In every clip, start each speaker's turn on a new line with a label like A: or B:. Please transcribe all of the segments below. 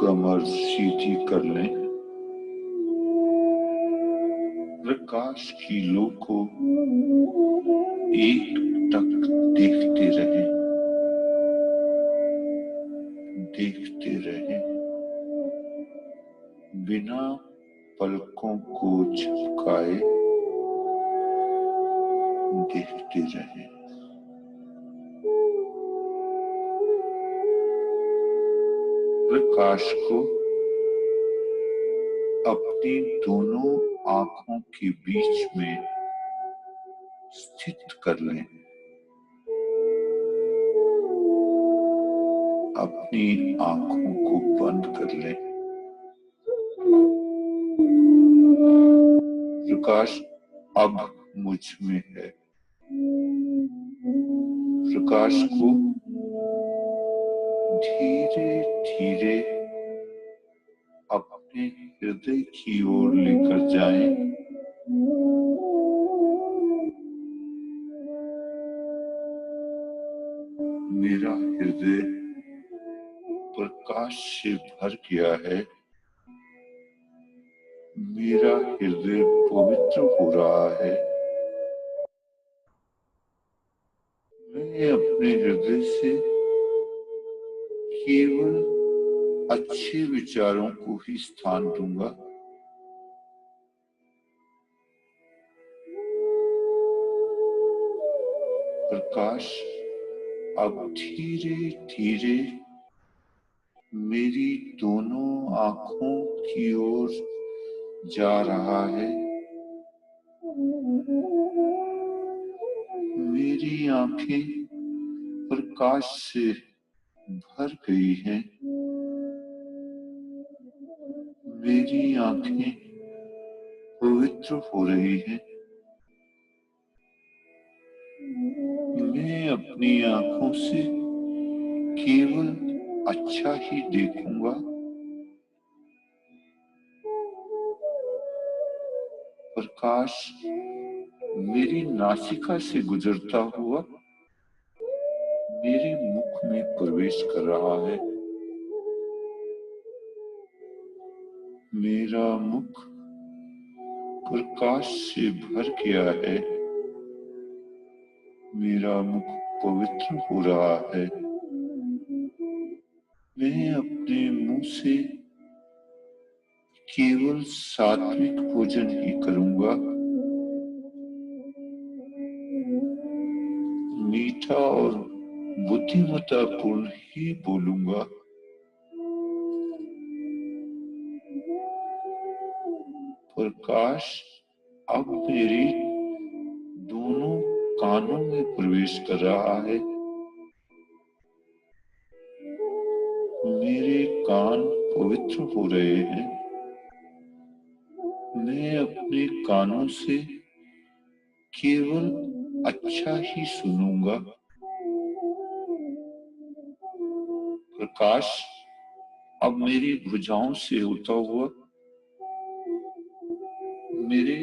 A: कमर सीधी कर लें। प्रकाश की लो को एक टक देखते रहें, देखते रहें, बिना पलकों को झपकाए देखते रहें। प्रकाश को अपनी दोनों आंखों के बीच में स्थित कर लें। अपनी आंखों को बंद कर लें। प्रकाश अब मुझ में है। प्रकाश को धीरे धीरे अपने हृदय की ओर लेकर जाएं। मेरा हृदय प्रकाश से भर गया है। मेरा हृदय पवित्र हो रहा है। मैं अपने हृदय से केवल अच्छे विचारों को ही स्थान दूंगा। प्रकाश अब धीरे धीरे मेरी दोनों आंखों की ओर जा रहा है। मेरी आंखें प्रकाश से भर गई हैं। मेरी आंखें पवित्र हो रही हैं। मैं अपनी आंखों से केवल अच्छा ही देखूंगा। प्रकाश मेरी नासिका से गुजरता हुआ मेरे मुख में प्रवेश कर रहा है। मेरा मुख प्रकाश से भर गया है। मेरा मुख पवित्र हो रहा है। मैं अपने मुंह से केवल सात्विक भोजन ही करूंगा। मीठा और बुद्धिमत्तापूर्ण ही बोलूंगा। प्रकाश अब मेरी दोनों कानों में प्रवेश कर रहा है। मेरे कान पवित्र हो रहे हैं। मैं अपने कानों से केवल अच्छा ही सुनूंगा। प्रकाश अब मेरी भुजाओं से होता हुआ मेरे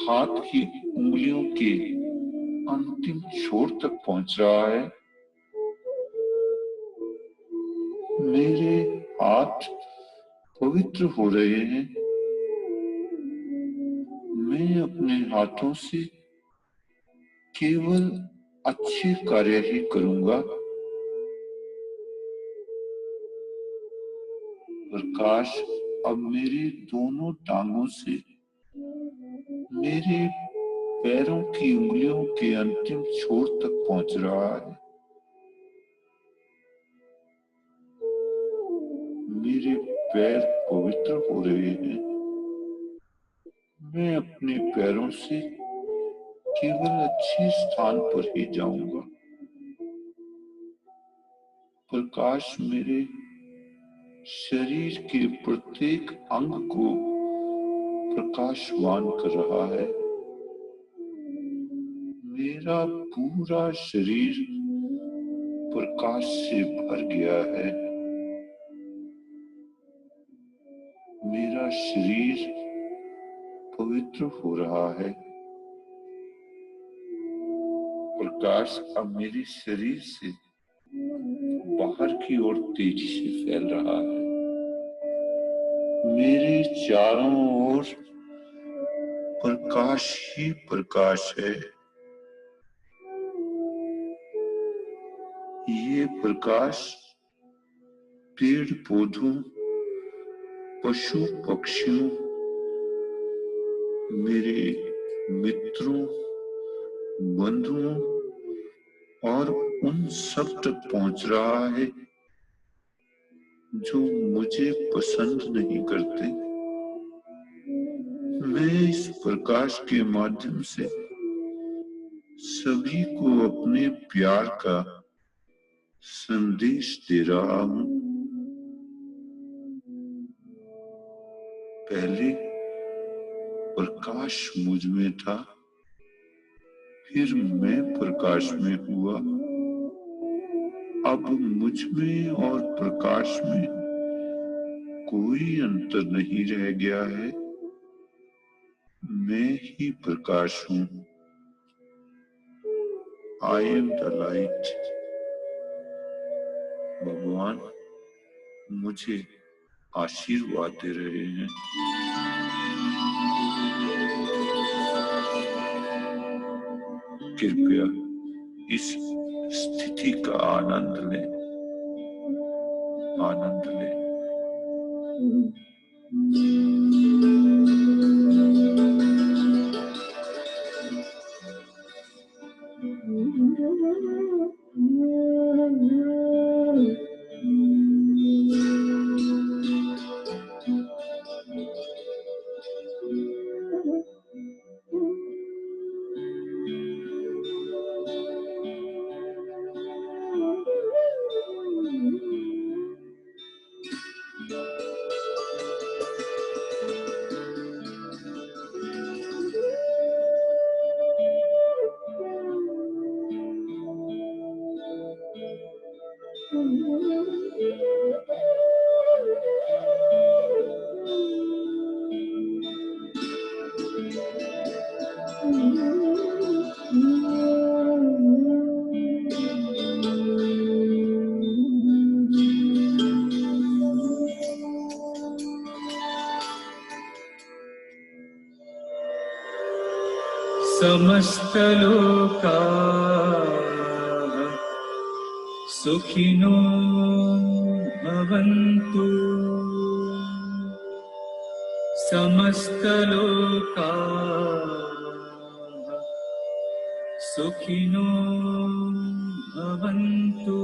A: हाथ की उंगलियों के अंतिम छोर तक पहुंच रहा है। मेरे हाथ पवित्र हो रहे हैं। मैं अपने हाथों से केवल अच्छे कार्य ही करूंगा। प्रकाश अब मेरे दोनों टांगों से मेरे पैरों की उंगलियों के अंतिम छोर तक पहुंच रहा है। मेरे पैर पवित्र हो रहे हैं। मैं अपने पैरों से केवल अच्छे स्थान पर ही जाऊंगा। प्रकाश मेरे शरीर के प्रत्येक अंग को प्रकाशवान कर रहा है। मेरा पूरा शरीर प्रकाश से भर गया है। मेरा शरीर पवित्र हो रहा है। प्रकाश अब मेरे शरीर से बाहर की ओर तेजी से फैल रहा है। मेरे चारों ओर प्रकाश ही प्रकाश है। ये प्रकाश पेड़ पौधों, पशु पक्षियों, मेरे मित्रों, बंधुओं और उन सब तक पहुंच रहा है जो मुझे पसंद नहीं करते। मैं इस प्रकाश के माध्यम से सभी को अपने प्यार का संदेश दे रहा हूं। पहले प्रकाश मुझ में था, फिर मैं प्रकाश में हुआ। अब मुझ में और प्रकाश में कोई अंतर नहीं रह गया है। मैं ही प्रकाश हूं। I am the light. भगवान मुझे आशीर्वाद दे रहे हैं। कृपया इस स्थिति का आनंद लें, आनंद लें।
B: समस्त लोका सुखिनो भवन्तु। समस्त लोका सुखिनो भवन्तु।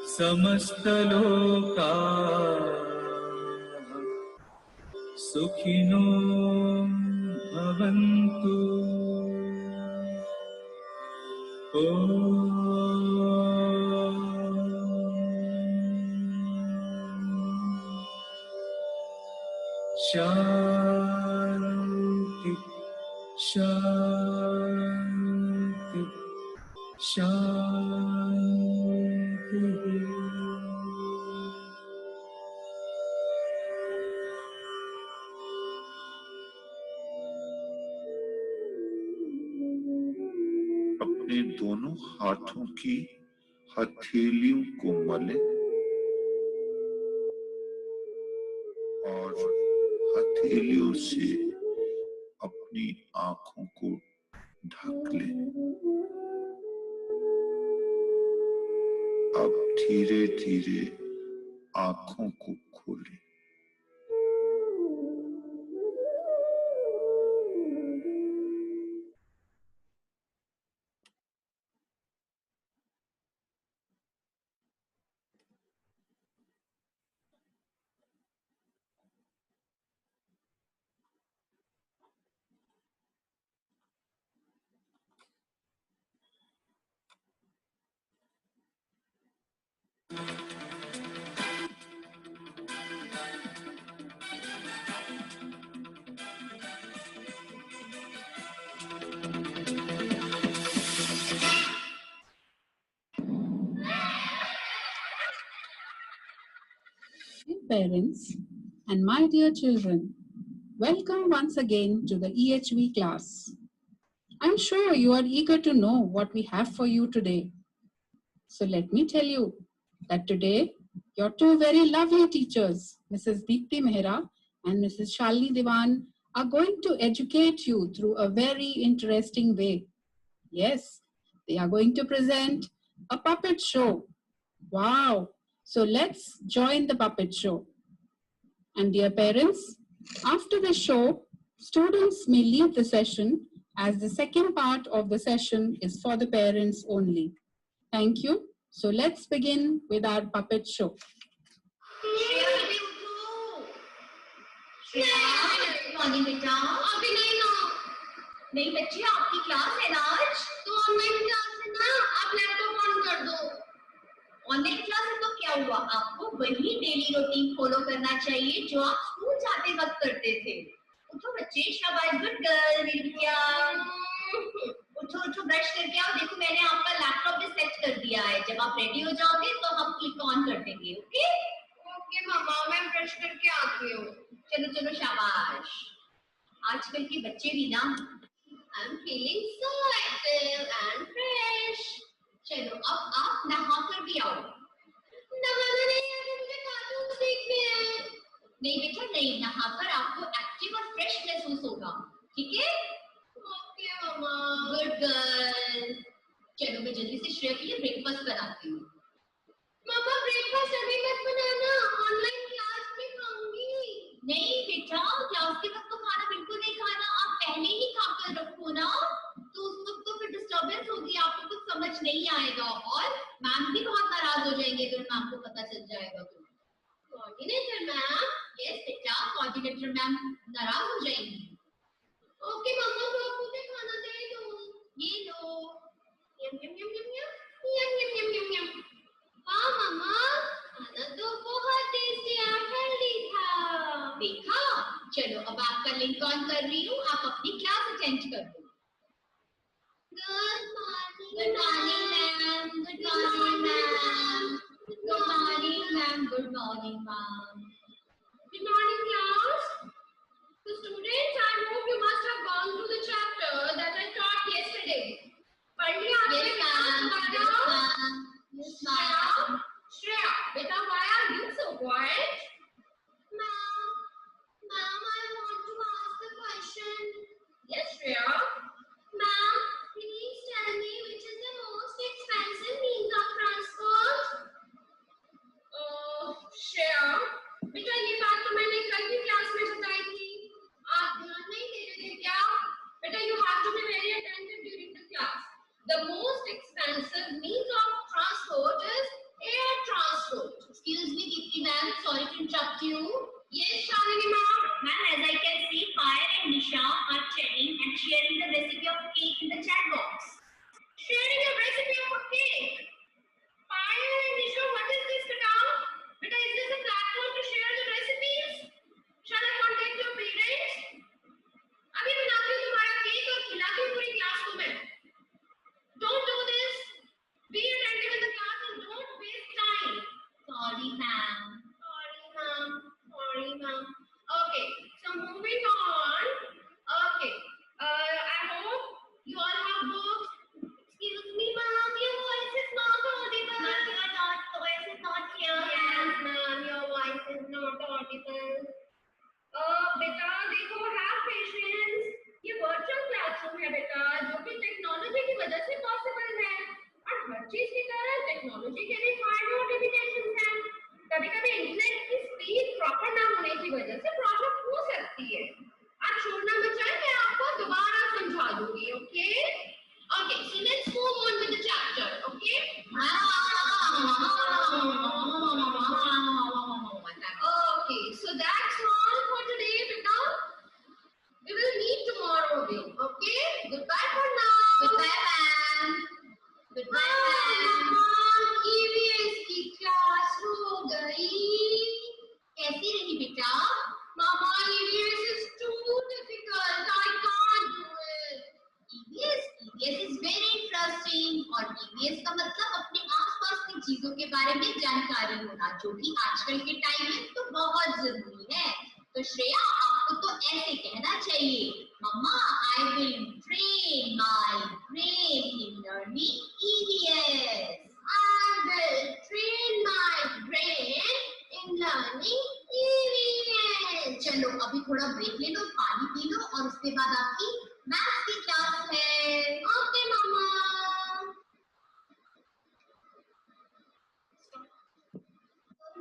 B: समस्त लोका सुखिनो भवन्तु। शांति शांति शांति।
A: अपने दोनों हाथों की हथेलियों को मलें और हथेलियों से अपनी आंखों को ढक लें। अब धीरे धीरे आंखों को खोलें।
C: parents, and my dear children. Welcome once again to the EHV class. I'm sure you are eager to know what we have for you today. So let me tell you that today your two very lovely teachers, Mrs. Deepti Mehra and Mrs. Shalini Diwan, are going to educate you through a very interesting way. Yes, they are going to present a puppet show. Wow! So let's join the puppet show. And dear parents, after the show, students may leave the session as the second part of the session is for the parents only. Thank you. So let's begin with our puppet show.
D: Morning बेटा अभी नहीं ना नहीं बच्चे आपकी class है ना आज तो ऑनलाइन क्लास है ना आप लैपटॉप ऑन कर दो ऑनलाइन क्लास है तो क्या हुआ आपको वही डेली रूटीन फॉलो करना चाहिए जो आप स्कूल जाते वक्त करते थे उठो बच्चे शाबाश गुड गर्ल विद्या उठो उठो ब्रश करके आओ देखो मैंने आपका लैपटॉप भी सेट कर दिया है जब आप रेडी हो जाओगे तो हम क्लिक ऑन कर देंगे ओके ओके मामा मैं ब्रश करके आती हूँ चलो चलो शाबाश आजकल के बच्चे भी ना I am feeling so active and fresh चलो अब आप नहा कर भी आओ नहाना नहीं है मुझे कार्टून देखने हैं नहीं बेटा नहीं नहाकर आपको एक्टिव और फ्रेश महसूस होगा ठीक है ओके मामा गुड गर्ल चलो मैं जल्दी से श्रेया के लिए ब्रेकफास्ट बनाती हूँ मामा ब्रेकफास्ट अभी मत बनाना ऑनलाइन क्लास में खाऊंगी नहीं बेटा क्लास के वक्त तो खाना बिल्कुल नहीं खाना आप पहले ही खाकर रखो ना तो उस वक्त तो फिर डिस्टर्बेंस होगी आपको कुछ समझ नहीं आएगा और मैम भी बहुत नाराज हो जाएंगे अगर मैम को पता चल जाएगा तो कोऑर्डिनेटर मैम यस बेटा कोऑर्डिनेटर मैम नाराज हो जाएंगी ओके मम्मा तो आप मुझे खाना दे दो ये लो यम यम यम यम यम यम यम यम यम हाँ मम्मा खाना तो बहुत टेस्टी और हेल्दी था देखा चलो अब आपका लिंक ऑन कर रही हूँ आप अपनी क्लास अटेंड कर दो good morning ma'am good morning ma'am good morning ma'am good morning ma'am good morning class So students, I hope you must have gone through the chapter that I taught yesterday. पढ़ लिया आपने class Yes, ma'am. Shreya, beta, why are you so quiet? Ma'am, I want to ask a question. Yes, Shreya. Ma'am, please tell me which is the most expensive means of transport? Shreya, बेटा ये बात तो मैंने कल की class में बताई थी आप ध्यान नहीं दे रहे थे क्या बेटा you have to be very attentive during the class the most expensive means of transport is air transport excuse me Deepti ma'am sorry to interrupt you yes Shalini ma'am as I can see Payal and Nisha are chatting and sharing the recipe of cake in the chat box sharing a recipe of a cake Payal and Nisha what is this beta is this a platform to share the recipes shall I contact your parents अभी बनाती हूँ तुम्हारा cake और खिलाती हूँ पूरी class को मैं don't do this be attentive in the class and don't waste time sorry ma'am okay so moving on okay I hope you all have books excuse me ma'am your voice is not audible ma'am your voice is not clear yes ma'am your voice is not audible बेटा देखो have patience ये virtual classroom है बेटा जो कि technology की वजह से पॉसिबल है और हर चीज की तरह टेक्नोलॉजी के भी फायदे और लिमिटेशंस हैं कभी-कभी इंटरनेट की स्पीड प्रॉपर ना होने की वजह से प्रॉब्लम हो सकती है आप छोड़ना मत जाए मैं आपको दोबारा समझा दूंगी okay okay so let's move on with the chapter okay okay so that's all for today beta we will meet tomorrow again okay goodbye for now goodbye ma'am goodbye ma'am EVS की class हो गई कैसी रही बेटा mama EVS is too difficult I can't do it EVS is very interesting और EVS का मतलब अपने आसपास की चीजों के बारे में जानकारी होना, जो कि आजकल के टाइम में तो बहुत जरूरी है। तो श्रेया आपको तो ऐसे कहना चाहिए, mamma I will train my brain in learning EVS। I will train my brain in learning EVS। चलो अभी थोड़ा ब्रेक ले लो, पानी पी लो और उसके बाद आपकी मैथ्स की क्लास है। Okay mamma.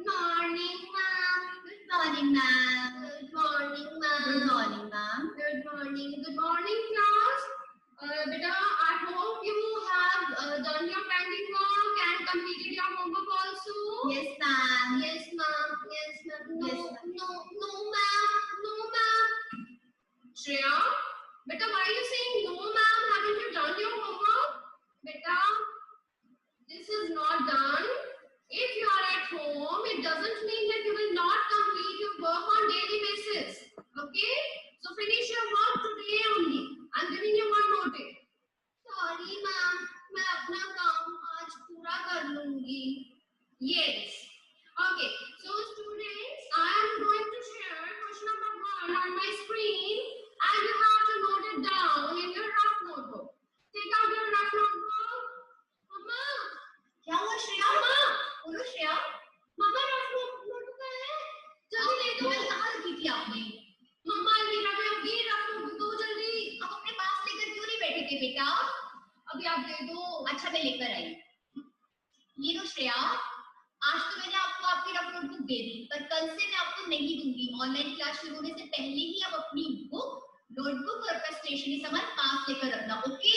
D: Good morning, ma'am. Good morning, ma'am. Good morning, ma'am. Good morning, ma'am. Good morning. Good morning, class. Beta, I hope you have done your pending work and completed your homework also. Yes, ma'am. Yes, ma'am. Yes, ma'am. No, yes, ma'am. No, ma'am. No, ma'am. Shreya, beta, why are you saying no, ma'am? Haven't you done your homework? Beta, this is not done. If you are at home, it doesn't mean that you will not complete your work on daily basis. Okay? So finish your work today only. I'm giving you one more day. Sorry, ma'am. मैं अपना काम आज पूरा कर लूँगी. Yes. Okay. So students, I am going to share question number 1 on my screen, and you have to note it down in your rough notebook. Take out your rough notebook. Mama. क्या हुआ श्रेया? मम्मा, बोलो श्रेया। मम्मा rough notebook है, जल्दी ले दो। मैं कहाँ रखी थी आपने? मम्मा मेरा में ये रफ नोटबुक दो जल्दी। आप अपने पास लेकर क्यों नहीं बैठे थे बेटा? अभी आप दे दो। अच्छा मैं लेकर आई। ये लो श्रेया, आज तो मैंने आपको आपकी रफ नोटबुक दे दी, पर कल से मैं आपको नहीं दूंगी। ऑनलाइन क्लास शुरू होने से पहले ही आप अपनी बुक, नोटबुक और स्टेशनरी सामान पास लेकर रखना। Okay?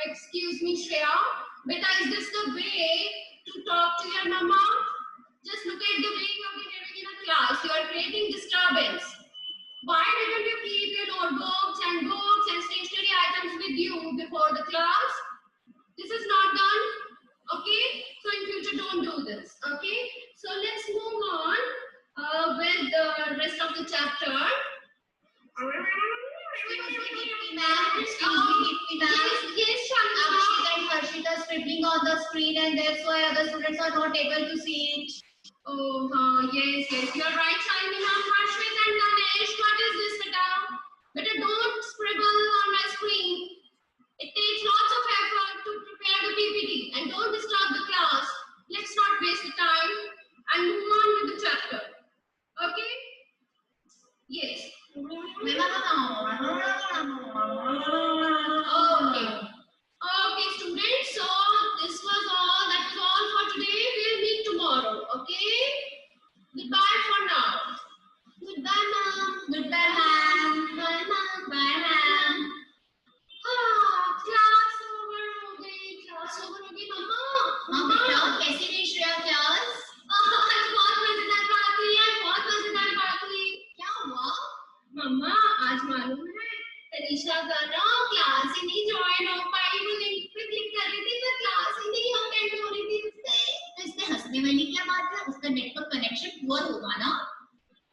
D: Excuse me, Shreya. Beta, is this the way to talk to your mama? Just look at the way you are behaving in a class. You are creating disturbance. Why didn't you keep your notebooks and books and stationery items with you before the class? This is not done. Okay? So in future, don't do this. Okay? So let's move on with the rest of the chapter. Yes, Akshit and Harshita scribbling on the screen, and that's why other students are not able to see it. Oh, yes, you're right, Shalini. Harshit and Ganesh, what is this, beta? Beta, don't scribble on my screen. It takes lots of effort to prepare the PPT, and don't disturb the class. Let's not waste the time and move on with the chapter. Okay? Yes. Okay, students. So this was all. That was all for today. We'll meet tomorrow. Okay. Goodbye for now. Goodbye, ma'am. Goodbye, ma'am. Bye, ma'am. Bye, ma'am. Class over हो गई. Class over हो गई, मम्मा. मम्मा, कैसी रही Shreya class? आज बहुत मजेदार बात हुई. क्या हुआ? मम्मा, आज मालूम है तनीषा का ना क्लास ही नहीं ज्वाइन हो पाई। वो लिंक पे क्लिक कर रही थी पर क्लास ही नहीं अटेंड हो रही थी उससे। तो इसमें हंसने वाली क्या बात है? उसका नेटवर्क कनेक्शन पुअर होगा ना।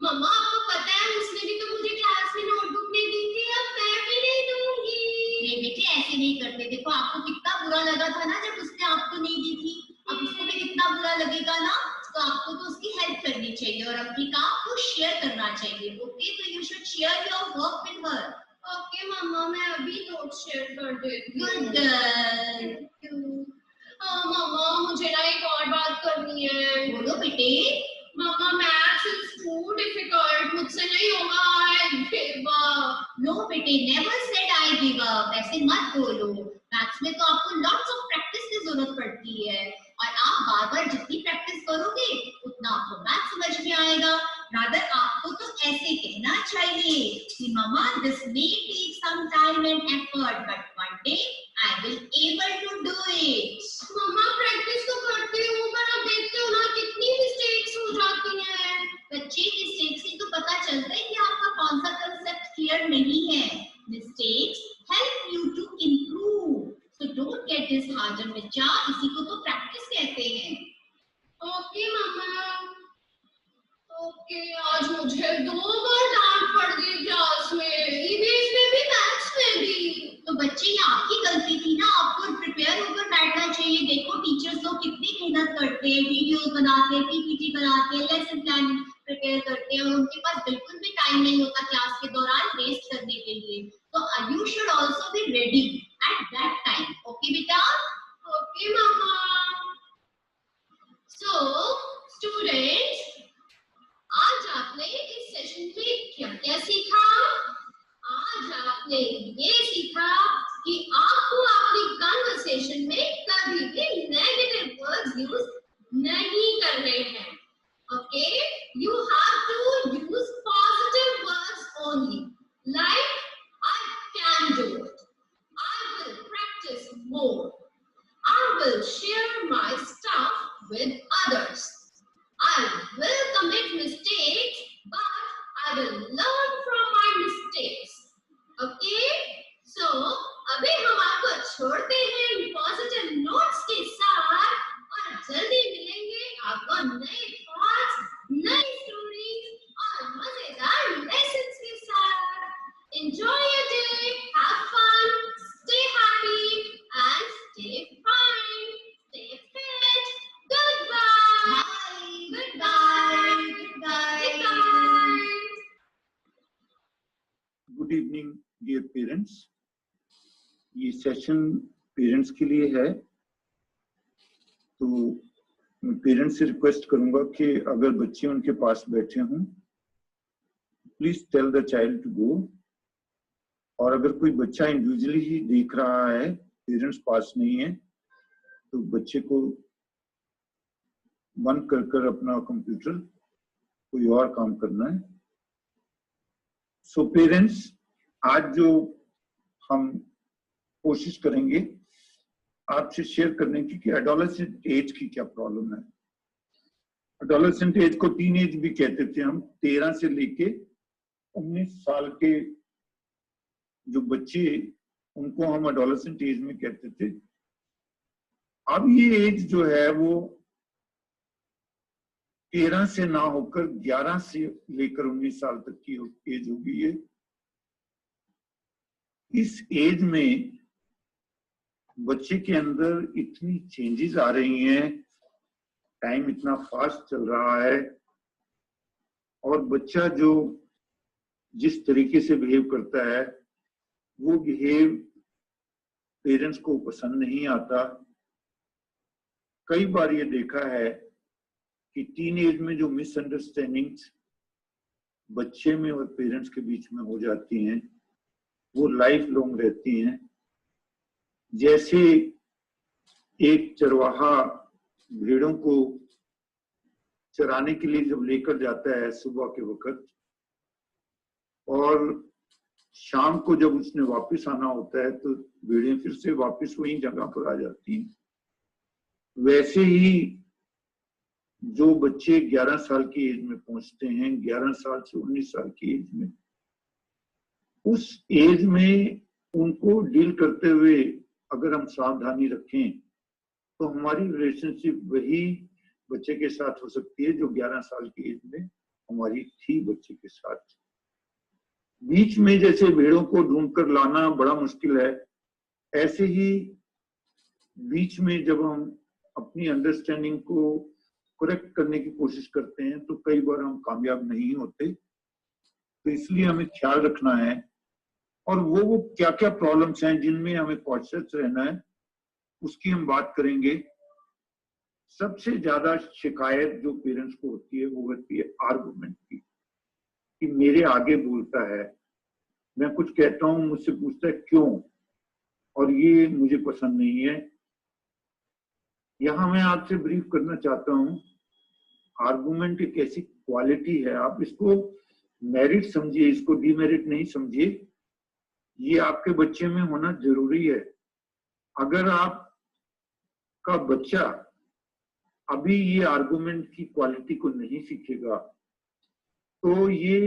D: मम्मा, आपको पता है उसने भी तो मुझे क्लास में नोटबुक नहीं दी थी, अब मैं भी नहीं दूंगी। ये बेटे ऐसे नहीं करते। देखो आपको कितना बुरा लगा था ना जब उसने आपको नहीं दी थी, अब उसको भी कितना बुरा लगेगा ना। तो आपको तो उसकी हेल्प करनी चाहिए और अपनी काम को शेयर करना चाहिए। ओके? तो you should share your work with her. Okay mamma, मैं अभी नोट शेयर कर देती हूँ। Good girl. मम्मा, मुझे ना एक और बात करनी है। बोलो बेटे। मम्मा, मैथ्स इज टू डिफिकल्ट, मुझसे नहीं होगा। I give up. नो बेटे, never said I give up. ऐसे मत बोलो। मैथ्स में तो आपको लॉट्स ऑफ प्रैक्टिस की जरूरत पड़ती है और आप बार बार जितनी प्रैक्टिस करोगे उतना आपको मैथ्स समझ में आएगा। रादर आपको तो ऐसे कहना चाहिए कि mamma, this may take some time and effort but one day I will able to do it. Mamma, practice तो करती हूँ पर आप देखते हो ना कितनी मिस्टेक्स हो जाती हैं। बच्चे, मिस्टेक्स से तो पता चलता है कि आपका कौन सा कांसेप्ट क्लियर नहीं है। Mistakes help you to improve, so don't get dishearten बच्चा। इसी को तो प्रैक्टिस कहते हैं। ओके मम्मा। ओके, आज मुझे 2 बार डांट पड़ गई क्लास में, ईवीएस में भी मैथ्स में भी। तो बच्चे, ये आपकी गलती थी ना। आपको प्रिपेयर होकर बैठना चाहिए। देखो टीचर्स लोग कितनी मेहनत बनाती हैं, लेसन प्लान प्रिपेयर करते हैं, उनके पास बिल्कुल भी टाइम नहीं होता क्लास के दौरान वेस्ट करने के लिए। तो you should also be ready at that time. Okay बेटा? ओके मामा। सो स्टूडेंट्स, आज आपने इस सेशन में क्या क्या सीखा? आज आपने ये सीखा कि आपको अपनी कन्वर्सेशन में कभी भी नेगेटिव वर्ड्स यूज नहीं करने हैं। Okay, you have to use positive words only, like I can do it, I will practise more, I will share my stuff with others, I will commit mistakes, but I will learn from my mistakes. Okay? So, अभी हम आपको छोड़ते हैं positive notes के साथ और जल्दी मिलेंगे आपको नए थॉट्स, नई स्टोरीज और मजेदार लेसन्स के साथ। Enjoy your day, have fun, stay happy and stay fine, stay fit. Goodbye. Goodbye. Goodbye. Goodbye.
A: Good evening dear parents. ये सेशन पेरेंट्स के लिए है, तो मैं पेरेंट्स से रिक्वेस्ट करूंगा कि अगर बच्चे उनके पास बैठे हों, please tell the child to go. और अगर कोई बच्चा इंडिविजुअली ही देख रहा है, पेरेंट्स पास नहीं है, तो बच्चे को बंद कर अपना कंप्यूटर कोई और काम करना है। सो पेरेंट्स, आज जो हम कोशिश करेंगे आपसे शेयर करने की कि एडोलेसेंट एज की क्या प्रॉब्लम है। एडोलेसेंट एज को टीन एज भी कहते थे हम। 13 से लेके 19 साल के जो बच्चे, उनको हम एडोलेसेंट एज में कहते थे। अब ये एज जो है वो 13 से ना होकर 11 से लेकर 19 साल तक की एज होगी। ये इस एज में बच्चे के अंदर इतनी चेंजेस आ रही हैं, टाइम इतना फास्ट चल रहा है, और बच्चा जो जिस तरीके से बिहेव करता है वो बिहेव पेरेंट्स को पसंद नहीं आता। कई बार ये देखा है कि टीन एज में जो मिसअंडरस्टैंडिंग्स बच्चे में और पेरेंट्स के बीच में हो जाती हैं, वो लाइफ लॉन्ग रहती हैं। जैसे एक चरवाहा भेड़ों को चराने के लिए जब लेकर जाता है सुबह के वक्त, और शाम को जब उसने वापस आना होता है तो भेड़ें फिर से वापस वही जगह पर आ जाती हैं। वैसे ही जो बच्चे 11 साल की एज में पहुंचते हैं, 11 साल से 19 साल की एज में, उस एज में उनको डील करते हुए अगर हम सावधानी रखें तो हमारी रिलेशनशिप वही बच्चे के साथ हो सकती है जो 11 साल की एज में हमारी थी बच्चे के साथ। बीच में जैसे भेड़ों को ढूंढकर लाना बड़ा मुश्किल है, ऐसे ही बीच में जब हम अपनी अंडरस्टैंडिंग को करेक्ट करने की कोशिश करते हैं तो कई बार हम कामयाब नहीं होते। तो इसलिए हमें ख्याल रखना है, और वो क्या क्या प्रॉब्लम्स हैं जिनमें हमें कॉन्शियस रहना है, उसकी हम बात करेंगे। सबसे ज्यादा शिकायत जो पेरेंट्स को होती है वो होती है आर्गुमेंट की, कि मेरे आगे बोलता है, मैं कुछ कहता हूं, मुझसे पूछता है क्यों, और ये मुझे पसंद नहीं है। यहां मैं आपसे ब्रीफ करना चाहता हूं, आर्गुमेंट एक ऐसी क्वालिटी है, आप इसको मेरिट समझिए, इसको डीमेरिट नहीं समझिए। ये आपके बच्चे में होना जरूरी है। अगर आपका बच्चा अभी ये आर्गुमेंट की क्वालिटी को नहीं सीखेगा तो ये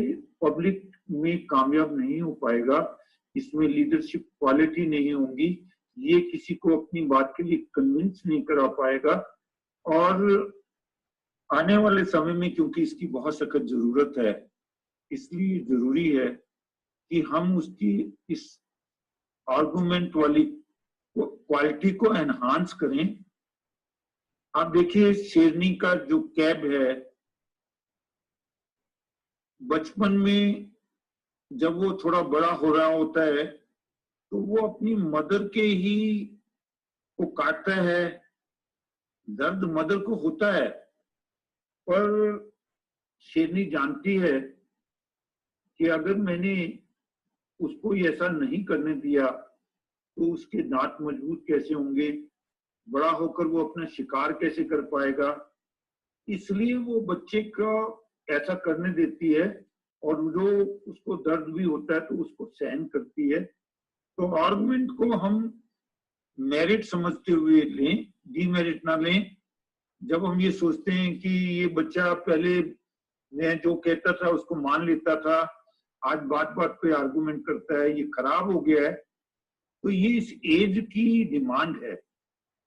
A: पब्लिक में कामयाब नहीं हो पाएगा, इसमें लीडरशिप क्वालिटी नहीं होगी, ये किसी को अपनी बात के लिए कन्विंस नहीं करा पाएगा। और आने वाले समय में क्योंकि इसकी बहुत सख्त जरूरत है, इसलिए जरूरी है कि हम उसकी इस आर्गुमेंट वाली क्वालिटी को एनहांस करें। आप देखिए शेरनी का जो कैब है बचपन में जब वो थोड़ा बड़ा हो रहा होता है तो वो अपनी मदर के ही को काटता है। दर्द मदर को होता है, पर शेरनी जानती है कि अगर मैंने उसको ऐसा नहीं करने दिया तो उसके दांत मजबूत कैसे होंगे, बड़ा होकर वो अपना शिकार कैसे कर पाएगा। इसलिए वो बच्चे का ऐसा करने देती है, और जो उसको दर्द भी होता है तो उसको सहन करती है। तो आर्गुमेंट को हम मेरिट समझते हुए लें, डीमेरिट ना लें। जब हम ये सोचते हैं कि ये बच्चा पहले मैं जो कहता था उसको मान लेता था, आज बात बात पे आर्गुमेंट करता है, ये खराब हो गया है, तो ये इस एज की डिमांड है।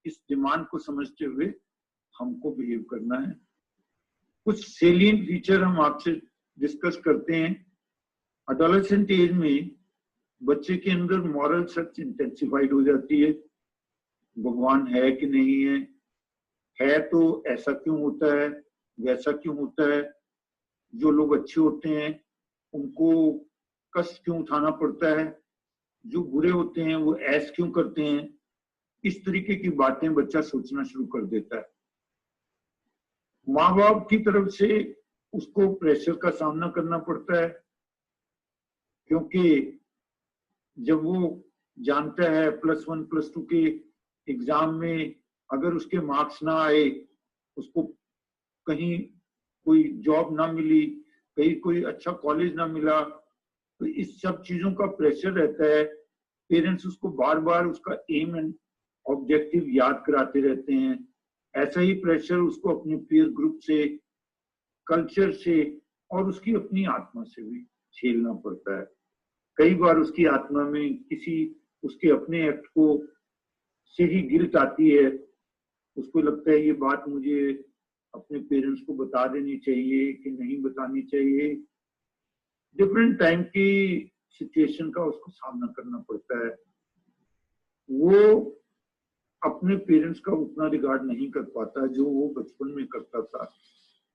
A: इस डिमांड को समझते हुए हमको बिहेव करना है। कुछ सेलिएंट फीचर हम आपसे डिस्कस करते हैं। एडोलेसेंट एज में बच्चे के अंदर मॉरल सर्च इंटेंसिफाइड हो जाती है। भगवान है कि नहीं है तो ऐसा क्यों होता है, वैसा क्यों होता है, जो लोग अच्छे होते हैं उनको कष्ट क्यों उठाना पड़ता है, जो बुरे होते हैं वो ऐश क्यों करते हैं। इस तरीके की बातें बच्चा सोचना शुरू कर देता है। माँ बाप की तरफ से उसको प्रेशर का सामना करना पड़ता है, क्योंकि जब वो जानता है +1 +2 के एग्जाम में अगर उसके मार्क्स ना आए, उसको कहीं कोई जॉब ना मिली, कहीं कोई अच्छा कॉलेज ना मिला, तो इस सब चीजों का प्रेशर रहता है। पेरेंट्स उसको बार बार उसका एम एंड ऑब्जेक्टिव याद कराते रहते हैं। ऐसा ही प्रेशर उसको अपने पीयर ग्रुप से, कल्चर से और उसकी अपनी आत्मा से भी झेलना पड़ता है। कई बार उसकी आत्मा में किसी उसके अपने एक्ट को से ही गिल्ट आती है। उसको लगता है ये बात मुझे अपने पेरेंट्स को बता देनी चाहिए कि नहीं बतानी चाहिए। डिफरेंट टाइम की सिचुएशन का उसको सामना करना पड़ता है। वो अपने पेरेंट्स का उतना रिगार्ड नहीं कर पाता जो वो बचपन में करता था।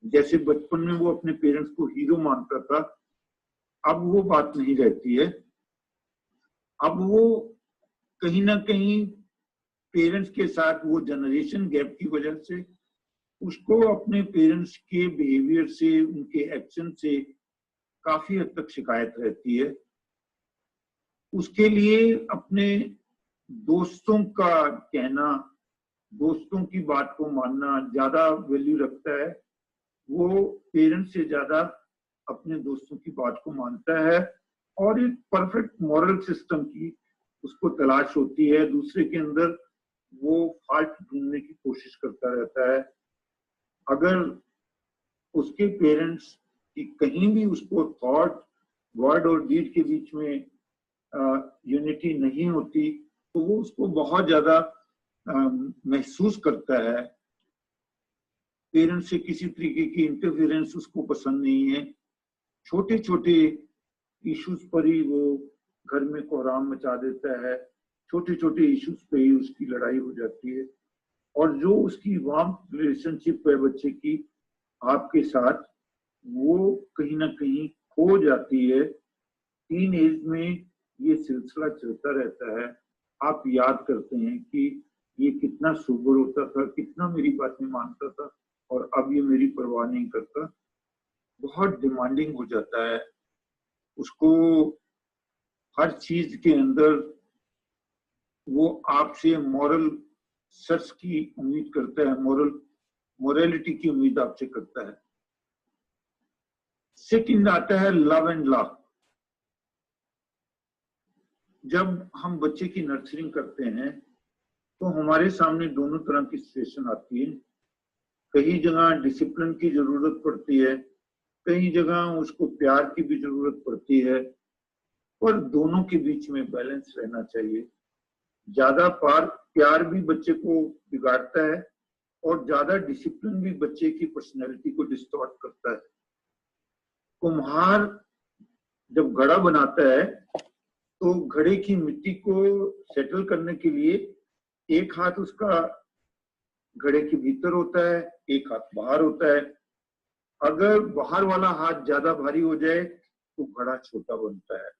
A: जैसे बचपन में वो अपने पेरेंट्स को हीरो मानता था, अब वो बात नहीं रहती है। अब वो कहीं ना कहीं पेरेंट्स के साथ वो जनरेशन गैप की वजह से उसको अपने पेरेंट्स के बिहेवियर से, उनके एक्शन से काफी हद तक शिकायत रहती है। उसके लिए अपने दोस्तों का कहना, दोस्तों की बात को मानना ज्यादा वैल्यू रखता है। वो पेरेंट्स से ज्यादा अपने दोस्तों की बात को मानता है और एक परफेक्ट मॉरल सिस्टम की उसको तलाश होती है। दूसरे के अंदर वो फॉल्ट ढूंढने की कोशिश करता रहता है। अगर उसके पेरेंट्स की कहीं भी उसको थॉट, वर्ड और डीड के बीच में यूनिटी नहीं होती तो वो उसको बहुत ज्यादा महसूस करता है। पेरेंट्स से किसी तरीके की इंटरफेरेंस उसको पसंद नहीं है। छोटे छोटे इश्यूज पर ही वो घर में कोहराम मचा देता है। छोटे छोटे इश्यूज पे ही उसकी लड़ाई हो जाती है। और जो उसकी वार्म रिलेशनशिप है बच्चे की आपके साथ, वो कहीं ना कहीं खो जाती है। टीन एज में ये सिलसिला चलता रहता है। आप याद करते हैं कि ये कितना सोबर होता था, कितना मेरी बातें मानता था, और अब ये मेरी परवाह नहीं करता। बहुत डिमांडिंग हो जाता है। उसको हर चीज के अंदर वो आपसे मॉरल सर्च की उम्मीद करता है, मोरालिटी की उम्मीद आपसे करता है। सेकंड आता है लव एंड लव। जब हम बच्चे की नर्सरिंग करते हैं तो हमारे सामने दोनों तरह की सिचुएशन आती है। कई जगह डिसिप्लिन की जरूरत पड़ती है, कई जगह उसको प्यार की भी जरूरत पड़ती है, और दोनों के बीच में बैलेंस रहना चाहिए। ज्यादा प्यार भी बच्चे को बिगाड़ता है और ज्यादा डिसिप्लिन भी बच्चे की पर्सनैलिटी को डिस्टॉर्ट करता है। कुम्हार जब घड़ा बनाता है तो घड़े की मिट्टी को सेटल करने के लिए एक हाथ उसका घड़े के भीतर होता है, एक हाथ बाहर होता है। अगर बाहर वाला हाथ ज्यादा भारी हो जाए तो घड़ा छोटा बनता है,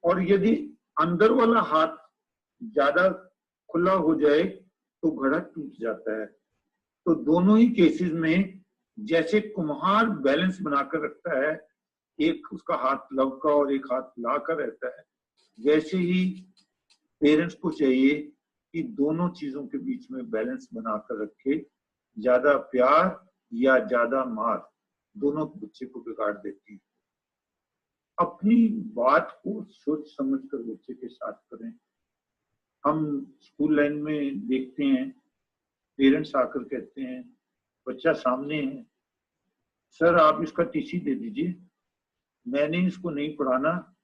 A: और यदि अंदर वाला हाथ ज्यादा खुला हो जाए तो घड़ा टूट जाता है। तो दोनों ही केसेस में जैसे कुम्हार बैलेंस बनाकर रखता है, एक उसका हाथ लव का और एक हाथ ला का रहता है, वैसे ही पेरेंट्स को चाहिए कि दोनों चीजों के बीच में बैलेंस बनाकर रखे। ज्यादा प्यार या ज्यादा मार दोनों बच्चे को बिगाड़ देती है। अपनी बात को सोच समझ कर बच्चे के साथ करें। हम स्कूल लाइन में देखते हैं, पेरेंट्स आकर कहते हैं, बच्चा सामने है, सर आप इसका टीसी दे दीजिए, मैंने इसको नहीं पढ़ाना,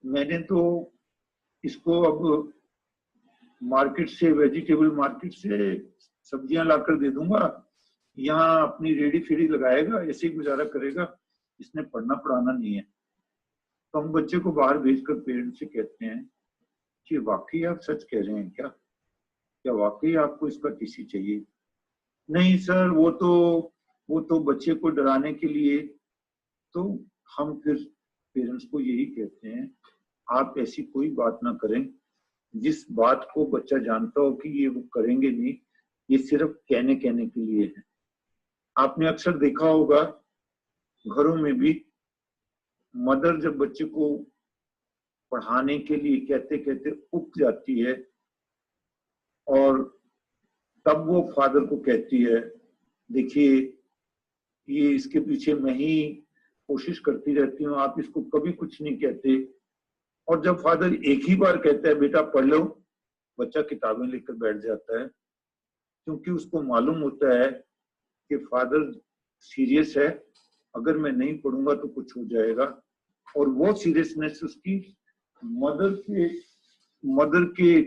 A: मैंने तो इसको अब मार्केट से, वेजिटेबल मार्केट से सब्जियां लाकर दे दूंगा, यहाँ अपनी रेडी फेडी लगाएगा, ऐसे ही गुजारा करेगा, इसने पढ़ना पढ़ाना नहीं है। तो हम बच्चे को बाहर भेजकर पेरेंट्स से कहते हैं कि वाकई आप सच कह रहे हैं क्या वाकई आपको इसका टीसी चाहिए? नहीं सर, वो तो बच्चे को डराने के लिए। तो हम फिर पेरेंट्स को यही कहते हैं, आप ऐसी कोई बात ना करें जिस बात को बच्चा जानता हो कि ये वो करेंगे नहीं, ये सिर्फ कहने के लिए है। आपने अक्सर देखा होगा घरों में भी, मदर जब बच्चे को पढ़ाने के लिए कहते कहते उब जाती है और तब वो फादर को कहती है, देखिए ये इसके पीछे मैं ही कोशिश करती रहती हूँ, आप इसको कभी कुछ नहीं कहते। और जब फादर एक ही बार कहता है बेटा पढ़ लो, बच्चा किताबें लेकर बैठ जाता है, क्योंकि उसको मालूम होता है कि फादर सीरियस है, अगर मैं नहीं पढ़ूंगा तो कुछ हो जाएगा। और वो सीरियसनेस उसकी मदर के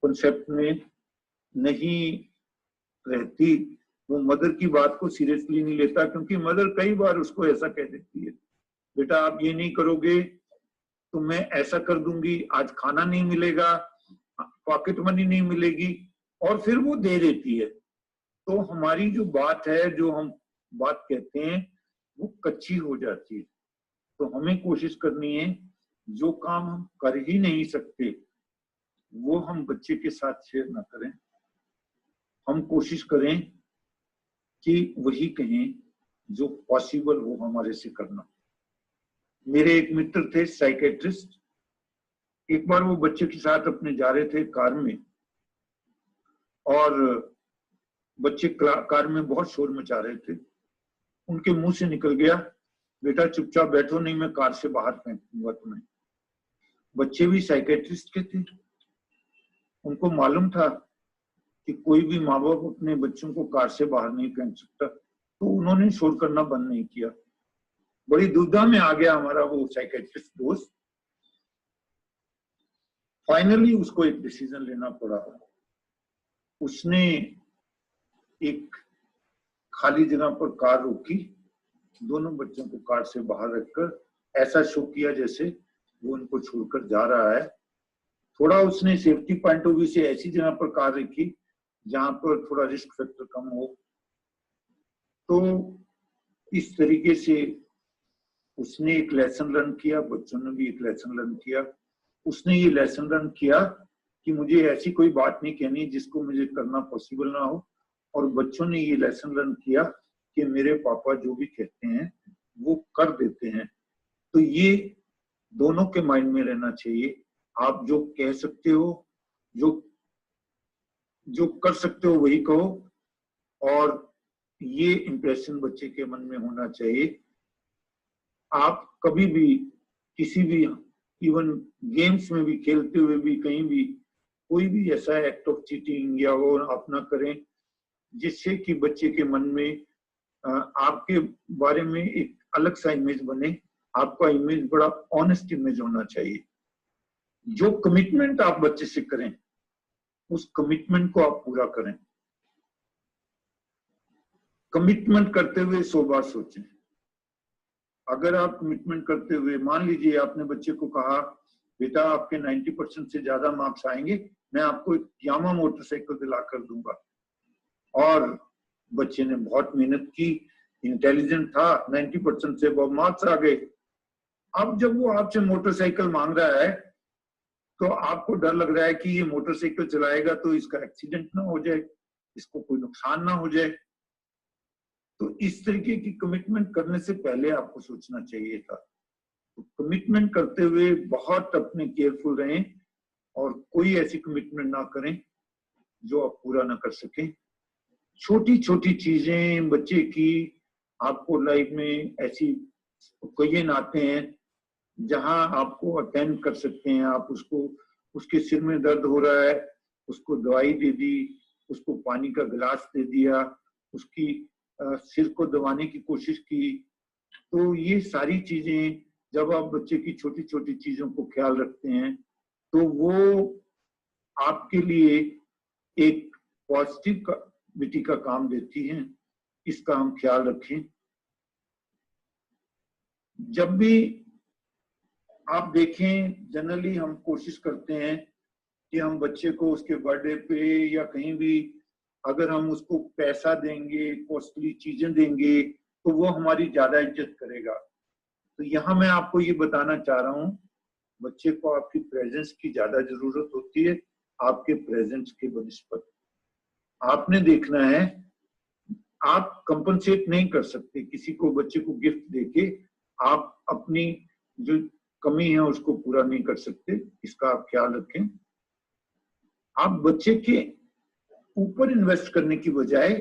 A: कॉन्सेप्ट में नहीं रहती। वो मदर की बात को सीरियसली नहीं लेता, क्योंकि मदर कई बार उसको ऐसा कह देती है, बेटा आप ये नहीं करोगे तो मैं ऐसा कर दूंगी, आज खाना नहीं मिलेगा, पॉकेट मनी नहीं मिलेगी, और फिर वो दे देती है। तो हमारी जो बात है, जो हम बात कहते हैं, वो कच्ची हो जाती है। तो हमें कोशिश करनी है, जो काम हम कर ही नहीं सकते वो हम बच्चे के साथ शेयर ना करें। हम कोशिश करें कि वही कहें जो पॉसिबल हो हमारे से करना। मेरे एक मित्र थे साइकेट्रिस्ट, एक बार वो बच्चे के साथ अपने जा रहे थे कार में, और बच्चे कार में बहुत शोर मचा रहे थे। उनके मुंह से निकल गया, बेटा चुपचाप बैठो नहीं मैं कार से बाहर फेंक दूंगा तुम्हें। बच्चे भी साइकेट्रिस्ट के थे, उनको मालूम था कि कोई भी माँ बाप अपने बच्चों को कार से बाहर नहीं फेंक सकता, तो उन्होंने शोर करना बंद नहीं किया। बड़ी दुविधा में आ गया हमारा वो साइकेट्रिस्ट दोस्त। फाइनली उसको एक डिसीजन लेना पड़ा। उसने एक खाली जगह पर कार रोकी, दोनों बच्चों को कार से बाहर रखकर ऐसा शो किया जैसे वो उनको छोड़कर जा रहा है। थोड़ा उसने सेफ्टी पॉइंट ऑफ व्यू से ऐसी जगह पर कार रखी जहां पर थोड़ा रिस्क फैक्टर कम हो। तो इस तरीके से उसने एक लेसन लर्न किया, बच्चों ने भी एक लेसन लर्न किया। उसने ये लेसन लर्न किया कि मुझे ऐसी कोई बात नहीं कहनी जिसको मुझे करना पॉसिबल ना हो, और बच्चों ने ये लेसन लर्न किया कि मेरे पापा जो भी कहते हैं वो कर देते हैं। तो ये दोनों के माइंड में रहना चाहिए, आप जो कह सकते हो, जो कर सकते हो वही कहो, और ये इंप्रेशन बच्चे के मन में होना चाहिए। आप कभी भी किसी भी, इवन गेम्स में भी, खेलते हुए भी, कहीं भी कोई भी ऐसा एक्ट ऑफ चीटिंग या वो आप ना करें जिससे कि बच्चे के मन में आपके बारे में एक अलग सा इमेज बने। आपका इमेज बड़ा ऑनेस्ट इमेज होना चाहिए। जो कमिटमेंट आप बच्चे से करें उस कमिटमेंट को आप पूरा करें। कमिटमेंट करते हुए 100 बार सोचें। अगर आप कमिटमेंट करते हुए, मान लीजिए आपने बच्चे को कहा बेटा आपके 90% से ज्यादा मार्क्स आएंगे, मैं आपको एक यामा मोटरसाइकिल दिला कर दूंगा, और बच्चे ने बहुत मेहनत की, इंटेलिजेंट था, 90% से वो मार्क्स आ गए। अब जब वो आपसे मोटरसाइकिल मांग रहा है तो आपको डर लग रहा है कि ये मोटरसाइकिल चलाएगा तो इसका एक्सीडेंट ना हो जाए, इसको कोई नुकसान ना हो जाए। तो इस तरीके की कमिटमेंट करने से पहले आपको सोचना चाहिए था। तो कमिटमेंट करते हुए बहुत अपने केयरफुल रहें और कोई ऐसी कमिटमेंट ना करें जो आप पूरा ना कर सकें। छोटी छोटी चीजें बच्चे की आपको लाइफ में ऐसी ओकेजन आते हैं जहां आपको अटेंड कर सकते हैं। आप उसको, उसके सिर में दर्द हो रहा है, उसको दवाई दे दी, उसको पानी का गिलास दे दिया, उसकी सिर को दबाने की कोशिश की। तो ये सारी चीजें जब आप बच्चे की छोटी छोटी चीजों को ख्याल रखते हैं तो वो आपके लिए एक पॉजिटिविटी का काम देती हैं। इसका हम ख्याल रखें। जब भी आप देखें, जनरली हम कोशिश करते हैं कि हम बच्चे को उसके बर्थडे पे या कहीं भी अगर हम उसको पैसा देंगे, कॉस्टली चीजें देंगे तो वो हमारी ज्यादा इज्जत करेगा। तो यहाँ मैं आपको ये बताना चाह रहा हूँ, बच्चे को आपकी प्रेजेंस की ज्यादा जरूरत होती है आपके प्रेजेंस के बनिस्बत। आपने देखना है, आप कंपनसेट नहीं कर सकते किसी को बच्चे को गिफ्ट देके, आप अपनी जो कमी है उसको पूरा नहीं कर सकते। इसका आप ख्याल रखें। आप बच्चे के ऊपर इन्वेस्ट करने की बजाय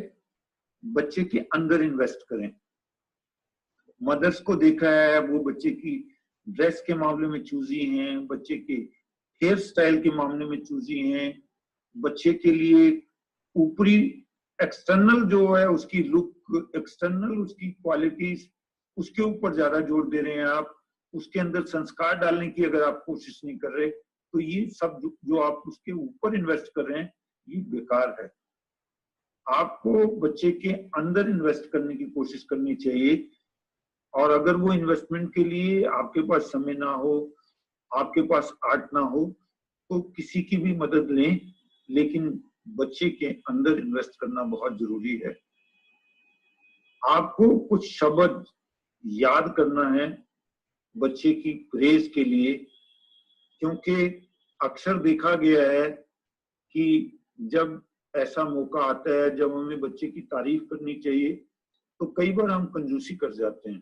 A: बच्चे के अंदर इन्वेस्ट करें। मदर्स को देखा है, वो बच्चे की ड्रेस के मामले में चूजी हैं, बच्चे के हेयर स्टाइल के मामले में चूजी हैं, बच्चे के लिए ऊपरी एक्सटर्नल जो है उसकी लुक, एक्सटर्नल उसकी क्वालिटीज, उसके ऊपर ज्यादा जोर दे रहे हैं आप। उसके अंदर संस्कार डालने की अगर आप कोशिश नहीं कर रहे तो ये सब जो आप उसके ऊपर इन्वेस्ट कर रहे हैं ये बेकार है। आपको बच्चे के अंदर इन्वेस्ट करने की कोशिश करनी चाहिए। और अगर वो इन्वेस्टमेंट के लिए आपके पास समय ना हो, आपके पास आर्ट ना हो, तो किसी की भी मदद लें, लेकिन बच्चे के अंदर इन्वेस्ट करना बहुत जरूरी है। आपको कुछ शब्द याद करना है बच्चे की प्रेज के लिए, क्योंकि अक्सर देखा गया है कि जब ऐसा मौका आता है जब हमें बच्चे की तारीफ करनी चाहिए तो कई बार हम कंजूसी कर जाते हैं,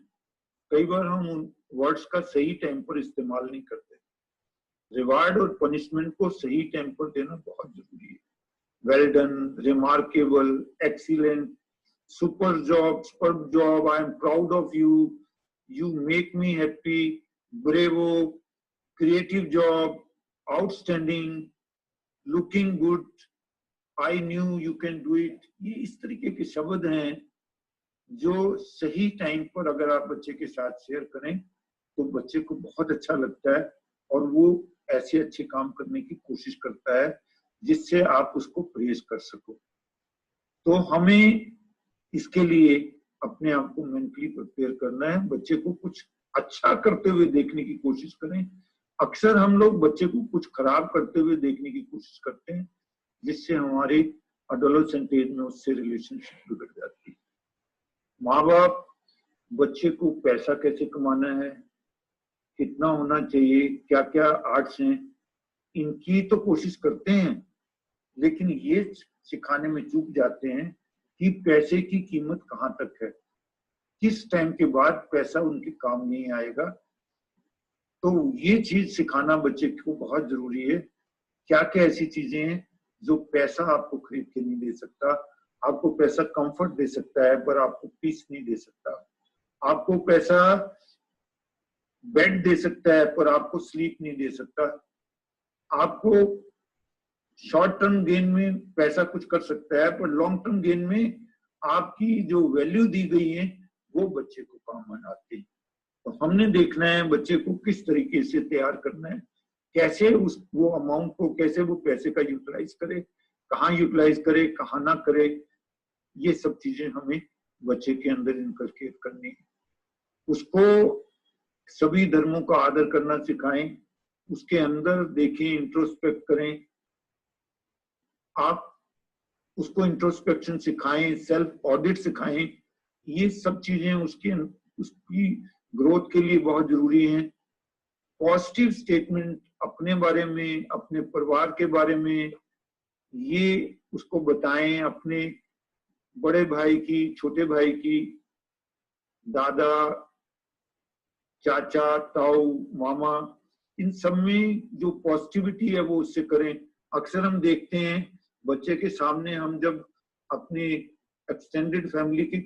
A: कई बार हम उन वर्ड्स का सही टाइम पर इस्तेमाल नहीं करते। रिवार्ड और पनिशमेंट को सही टाइम पर देना बहुत जरूरी है। Well done, remarkable, excellent, super job, I am proud of you, you make me happy, bravo, creative job, outstanding, looking good, I knew you can do it. ये इस तरीके के शब्द हैं जो सही टाइम पर अगर आप बच्चे के साथ शेयर करें तो बच्चे को बहुत अच्छा लगता है और वो ऐसे अच्छे काम करने की कोशिश करता है जिससे आप उसको प्रेज कर सको। तो हमें इसके लिए अपने आप को मेंटली प्रिपेयर करना है। बच्चे को कुछ अच्छा करते हुए देखने की कोशिश करें। अक्सर हम लोग बच्चे को कुछ खराब करते हुए देखने की कोशिश करते हैं जिससे हमारे एडोलेसेंट एज में उससे रिलेशनशिप बिगड़ जाती है। माँ बाप बच्चे को पैसा कैसे कमाना है, कितना होना चाहिए, क्या क्या आर्ट्स हैं, इनकी तो कोशिश करते हैं, लेकिन ये सिखाने में चूक जाते हैं कि पैसे की कीमत कहाँ तक है, किस टाइम के बाद पैसा उनके काम नहीं आएगा। तो ये चीज सिखाना बच्चे को बहुत जरूरी है। क्या क्या ऐसी चीजें हैं जो पैसा आपको खरीद के नहीं दे सकता। आपको पैसा कंफर्ट दे सकता है पर आपको पीस नहीं दे सकता। आपको पैसा बेड दे सकता है पर आपको स्लीप नहीं दे सकता। आपको शॉर्ट टर्म गेन में पैसा कुछ कर सकता है पर लॉन्ग टर्म गेन में आपकी जो वैल्यू दी गई है वो बच्चे को काम आती है। तो हमने देखना है बच्चे को किस तरीके से तैयार करना है, कैसे वो अमाउंट को, कैसे वो पैसे का यूटिलाइज करे, कहाँ यूटिलाइज करे, कहाँ ना करे। ये सब चीजें हमें बच्चे के अंदर इनकलकेट करनी है। उसको सभी धर्मों का आदर करना सिखाएं, उसके अंदर देखें, इंट्रोस्पेक्ट करें। आप उसको इंट्रोस्पेक्शन सिखाएं, सेल्फ ऑडिट सिखाएं। ये सब चीजें उसकी ग्रोथ के लिए बहुत जरूरी हैं। पॉजिटिव स्टेटमेंट अपने बारे में, अपने परिवार के बारे में ये उसको बताएं, अपने बड़े भाई की, छोटे भाई की, दादा, चाचा, ताऊ, मामा, इन सब में जो पॉजिटिविटी है वो उससे करें। अक्सर हम देखते हैं बच्चे के सामने हम जब अपने एक्सटेंडेड फैमिली के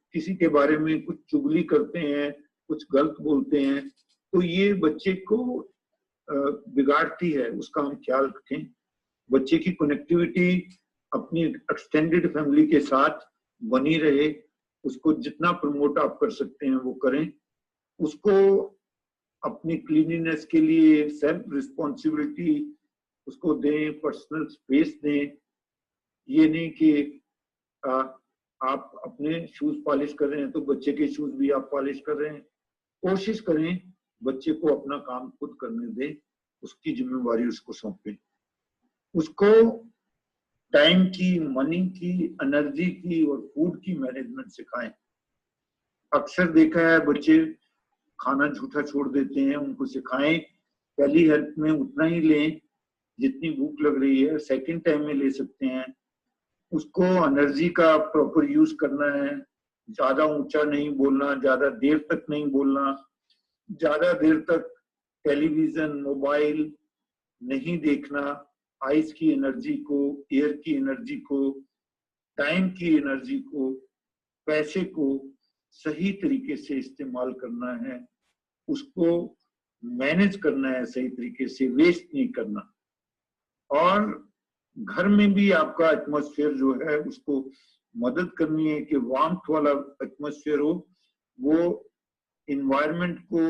A: किसी के बारे में कुछ चुगली करते हैं, कुछ गलत बोलते हैं, तो ये बच्चे को बिगाड़ती है। उसका हम ख्याल रखें। बच्चे की कनेक्टिविटी अपनी एक्सटेंडेड फैमिली के साथ बनी रहे। उसको जितना प्रमोट आप कर सकते हैं वो करें। उसको अपनी क्लीनिनेस के लिए सेल्फ रिस्पॉन्सिबिलिटी उसको दें, पर्सनल स्पेस दें। ये नहीं कि आप अपने शूज पॉलिश कर रहे हैं तो बच्चे के शूज भी आप पॉलिश कर रहे हैं। कोशिश करें बच्चे को अपना काम खुद करने दें, उसकी जिम्मेवारी उसको सौंपें। उसको टाइम की, मनी की, एनर्जी की और फूड की मैनेजमेंट सिखाएं। अक्सर देखा है बच्चे खाना झूठा छोड़ देते हैं। उनको सिखाएं पहली हेल्प में उतना ही लें जितनी भूख लग रही है, सेकंड टाइम में ले सकते हैं। उसको एनर्जी का प्रॉपर यूज करना है। ज्यादा ऊंचा नहीं बोलना, ज्यादा देर तक नहीं बोलना, ज्यादा देर तक टेलीविजन, मोबाइल नहीं देखना। आइस की एनर्जी को, एयर की एनर्जी को, टाइम की एनर्जी को, पैसे को सही तरीके से इस्तेमाल करना है। उसको मैनेज करना है सही तरीके से, वेस्ट नहीं करना। और घर में भी आपका एटमॉस्फेयर जो है उसको मदद करनी है कि वार्मथ वाला एटमॉस्फेयर हो, वो इन्वायरमेंट को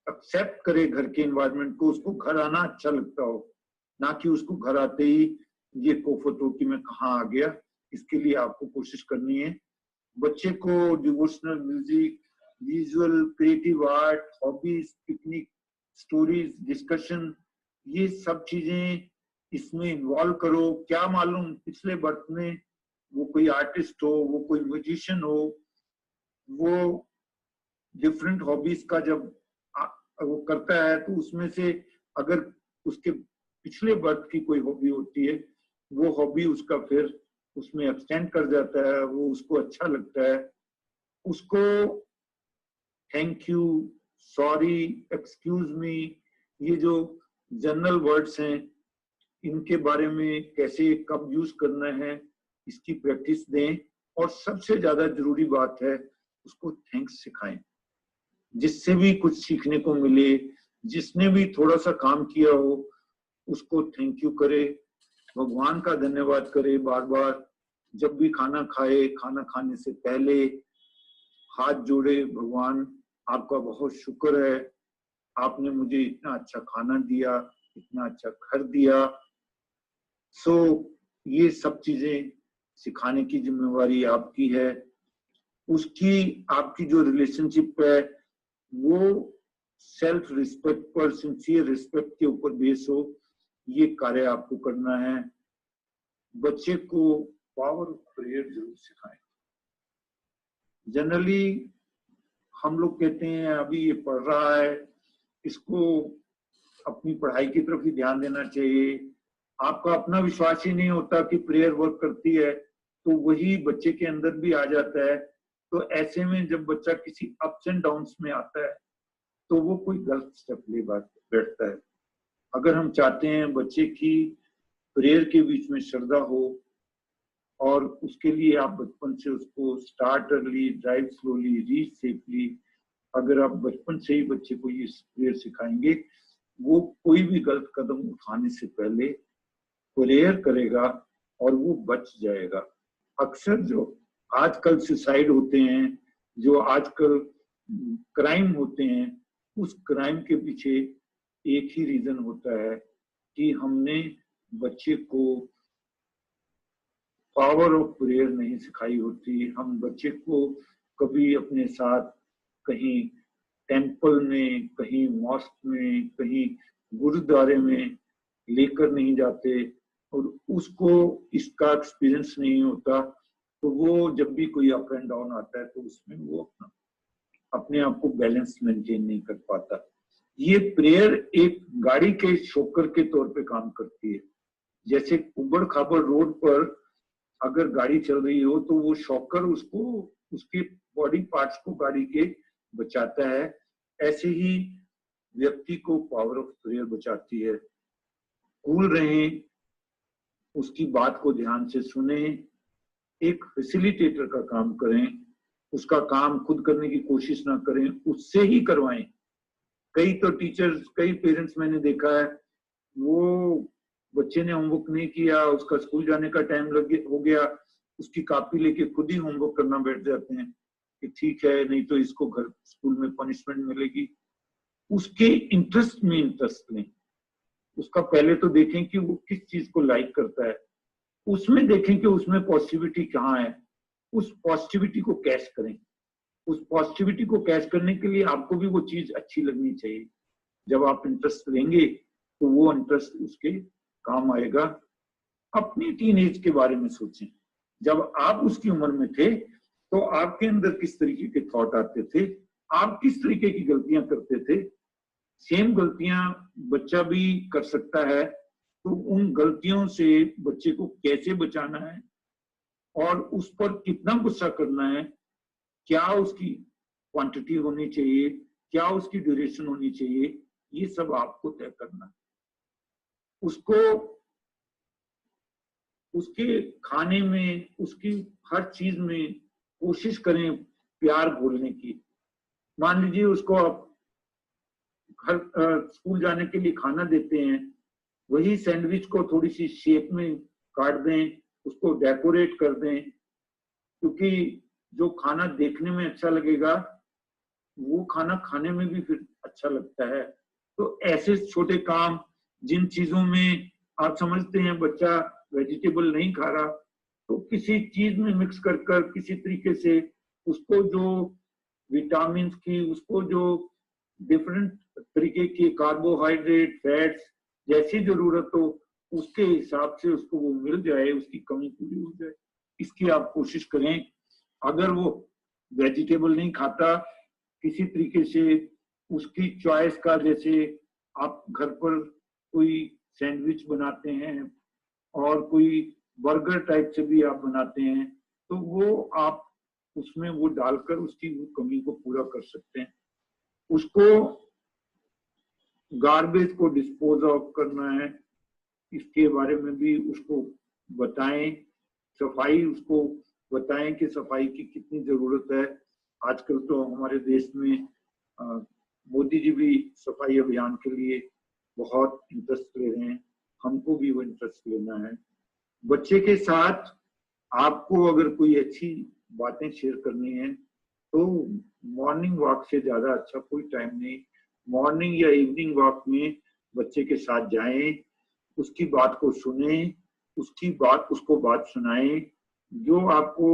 A: एक्सेप्ट करे, घर के इन्वायरमेंट को। उसको घर आना अच्छा लगता हो, ना कि उसको घर आते ही ये कोफत हो कि मैं कहाँ आ गया। इसके लिए आपको कोशिश करनी है। बच्चे को devotional music, visual, creative art, hobbies, picnic, stories, discussion, ये सब चीजें इसमें इन्वॉल्व करो। क्या मालूम पिछले बर्थ में वो कोई आर्टिस्ट हो, वो कोई म्यूजिशियन हो, वो डिफरेंट हॉबीज का जब वो करता है तो उसमें से अगर उसके पिछले बर्थ की कोई हॉबी होती है, वो हॉबी उसका फिर उसमें एक्सटेंड कर जाता है, वो उसको अच्छा लगता है। उसको thank you, sorry, excuse me, ये जो जनरल वर्ड्स हैं इनके बारे में कैसे कब यूज करना है इसकी प्रैक्टिस दें। और सबसे ज्यादा जरूरी बात है उसको थैंक्स सिखाएं। जिससे भी कुछ सीखने को मिले, जिसने भी थोड़ा सा काम किया हो उसको थैंक यू करे, भगवान का धन्यवाद करे बार बार। जब भी खाना खाए, खाना खाने से पहले हाथ जोड़े, भगवान आपका बहुत शुक्र है, आपने मुझे इतना अच्छा खाना दिया, इतना अच्छा घर दिया। सो ये सब चीजें सिखाने की जिम्मेवारी आपकी है। उसकी आपकी जो रिलेशनशिप है वो सेल्फ रिस्पेक्ट पर, सिंसियर रिस्पेक्ट के ऊपर बेस हो। ये कार्य आपको करना है। बच्चे को पावर ऑफ प्रेयर जरूर सिखाएं। जनरली हम लोग कहते हैं अभी ये पढ़ रहा है, इसको अपनी पढ़ाई की तरफ ही ध्यान देना चाहिए। आपका अपना विश्वास ही नहीं होता कि प्रेयर वर्क करती है, तो वही बच्चे के अंदर भी आ जाता है। तो ऐसे में जब बच्चा किसी अप्स एंड डाउन्स में आता है तो वो कोई गलत स्टेप ले बैठता है। अगर हम चाहते हैं बच्चे की प्रेयर के बीच में श्रद्धा हो, और उसके लिए आप बचपन से उसको start early, drive slowly, reach safely, अगर आप बचपन से ही बच्चे को ये प्रेयर सिखाएंगे, वो कोई भी गलत कदम उठाने से पहले प्रेयर करेगा और वो बच जाएगा। अक्सर जो आजकल सुसाइड होते हैं, जो आजकल क्राइम होते हैं, उस क्राइम के पीछे एक ही रीजन होता है कि हमने बच्चे को पावर ऑफ प्रेयर नहीं सिखाई होती। हम बच्चे को कभी अपने साथ कहीं टेंपल में, कहीं मॉस्क में, कहीं गुरुद्वारे में लेकर नहीं जाते और उसको इसका एक्सपीरियंस नहीं होता तो वो जब भी कोई अप एंड डाउन आता है तो उसमें वो अपने आप को बैलेंस मेंटेन नहीं कर पाता। ये प्रेयर एक गाड़ी के शॉकर के तौर पे काम करती है। जैसे उबड़ खाबड़ रोड पर अगर गाड़ी चल रही हो तो वो शॉकर उसको, उसके बॉडी पार्ट्स को गाड़ी के बचाता है। ऐसे ही व्यक्ति को पावर ऑफ प्रेयर बचाती है। कूल रहें, उसकी बात को ध्यान से सुने, एक फैसिलिटेटर का काम करें, उसका काम खुद करने की कोशिश ना करें, उससे ही करवाएं। कई तो टीचर्स, कई पेरेंट्स मैंने देखा है, वो बच्चे ने होमवर्क नहीं किया, उसका स्कूल जाने का टाइम हो गया, उसकी कॉपी लेके खुद ही होमवर्क करना बैठ जाते हैं कि ठीक है, नहीं तो इसको घर स्कूल में पनिशमेंट मिलेगी। उसके इंटरेस्ट में इंटरेस्ट लें। उसका पहले तो देखें कि वो किस चीज को लाइक करता है, उसमें देखें कि उसमें पॉजिटिविटी कहाँ है, उस पॉजिटिविटी को कैच करें। उस पॉजिटिविटी को कैच करने के लिए आपको भी वो चीज अच्छी लगनी चाहिए। जब आप इंटरेस्ट लेंगे तो वो इंटरेस्ट उसके काम आएगा। अपनी टीनेज के बारे में सोचें। जब आप उसकी उम्र में थे तो आपके अंदर किस तरीके के थॉट आते थे, आप किस तरीके की गलतियां करते थे। सेम गलतियां बच्चा भी कर सकता है, तो उन गलतियों से बच्चे को कैसे बचाना है और उस पर कितना गुस्सा करना है, क्या उसकी क्वांटिटी होनी चाहिए, क्या उसकी ड्यूरेशन होनी चाहिए, ये सब आपको तय करना है। उसको उसके खाने में, उसकी हर चीज में कोशिश करें प्यार घोलने की। मान लीजिए उसको आप घर स्कूल जाने के लिए खाना देते हैं, वही सैंडविच को थोड़ी सी शेप में काट दें, उसको डेकोरेट कर दें, क्योंकि जो खाना देखने में अच्छा लगेगा वो खाना खाने में भी फिर अच्छा लगता है। तो ऐसे छोटे काम, जिन चीजों में आप समझते हैं बच्चा वेजिटेबल नहीं खा रहा, तो किसी चीज में मिक्स कर कर किसी तरीके से उसको जो विटामिन की, उसको जो डिफरेंट तरीके की कार्बोहाइड्रेट, फैट्स जैसी जरूरत हो, उसके हिसाब से उसको वो मिल जाए, उसकी कमी पूरी हो जाए, इसकी आप कोशिश करें। अगर वो वेजिटेबल नहीं खाता, किसी तरीके से उसकी चॉइस का, जैसे आप घर पर कोई सैंडविच बनाते हैं और कोई बर्गर टाइप से भी आप बनाते हैं, तो वो आप उसमें वो डालकर उसकी वो कमी को पूरा कर सकते हैं। उसको गार्बेज को डिस्पोज ऑफ करना है, इसके बारे में भी उसको बताएं। सफाई उसको बताएं कि सफाई की कितनी जरूरत है। आजकल तो हमारे देश में मोदी जी भी सफाई अभियान के लिए बहुत इंटरेस्ट ले रहे हैं, हमको भी वो इंटरेस्ट लेना है। बच्चे के साथ आपको अगर कोई अच्छी बातें शेयर करनी है तो मॉर्निंग वॉक से ज्यादा अच्छा कोई टाइम नहीं। मॉर्निंग या इवनिंग वॉक में बच्चे के साथ जाएं, उसकी बात को सुने, उसको बात सुनाएं। जो आपको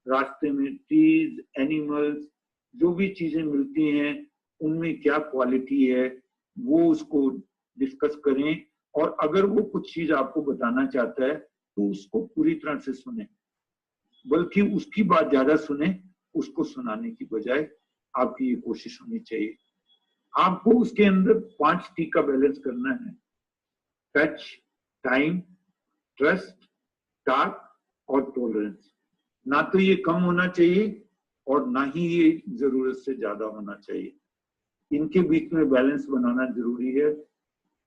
A: रास्ते में ट्रीज, एनिमल्स, जो भी चीजें मिलती हैं उनमें क्या क्वालिटी है वो उसको डिस्कस करें। और अगर वो कुछ चीज आपको बताना चाहता है तो उसको पूरी तरह से सुने, बल्कि उसकी बात ज्यादा सुने, उसको सुनाने की बजाय। आपकी ये कोशिश होनी चाहिए। आपको उसके अंदर 5 T का बैलेंस करना है: टच, टाइम, ट्रस्ट, टॉक और टॉलरेंस। ना तो ये कम होना चाहिए और ना ही ये जरूरत से ज्यादा होना चाहिए। इनके बीच में बैलेंस बनाना जरूरी है।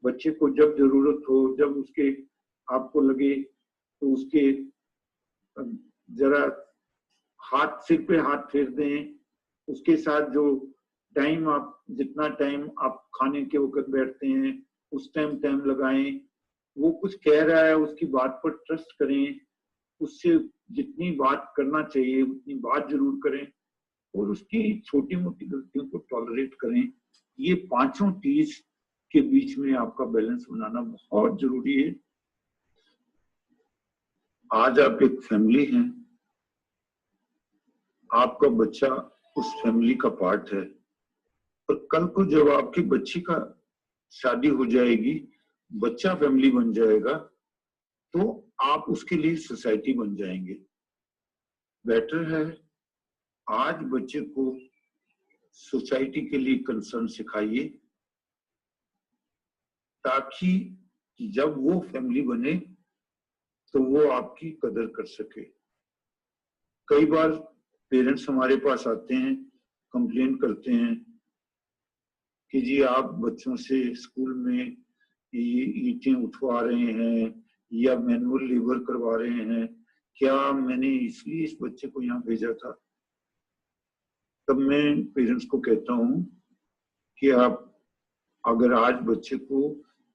A: बच्चे को जब जरूरत हो, जब उसके आपको लगे तो उसके जरा हाथ, सिर पे हाथ फेर दें। उसके साथ जो टाइम, आप जितना टाइम आप खाने के वक्त बैठते हैं उस टाइम लगाएं। वो कुछ कह रहा है, उसकी बात पर ट्रस्ट करें, उससे जितनी बात करना चाहिए उतनी बात जरूर करें और उसकी छोटी मोटी गलतियों को टॉलरेट करें। ये 5 T's के बीच में आपका बैलेंस बनाना बहुत जरूरी है। आज आप एक फैमिली हैं, आपका बच्चा उस फैमिली का पार्ट है, और कल को जब आपकी बच्ची का शादी हो जाएगी, बच्चा फैमिली बन जाएगा, तो आप उसके लिए सोसाइटी बन जाएंगे। बेटर है आज बच्चे को सोसाइटी के लिए कंसर्न सिखाइए, ताकि जब वो फैमिली बने तो वो आपकी कदर कर सके। कई बार पेरेंट्स हमारे पास आते हैं, कंप्लेन करते हैं कि जी आप बच्चों से स्कूल में ये ईंटें उठवा रहे हैं या मैनुअल लेबर करवा रहे हैं, क्या मैंने इसलिए इस बच्चे को यहाँ भेजा था? तब मैं पेरेंट्स को कहता हूँ कि आप अगर आज बच्चे को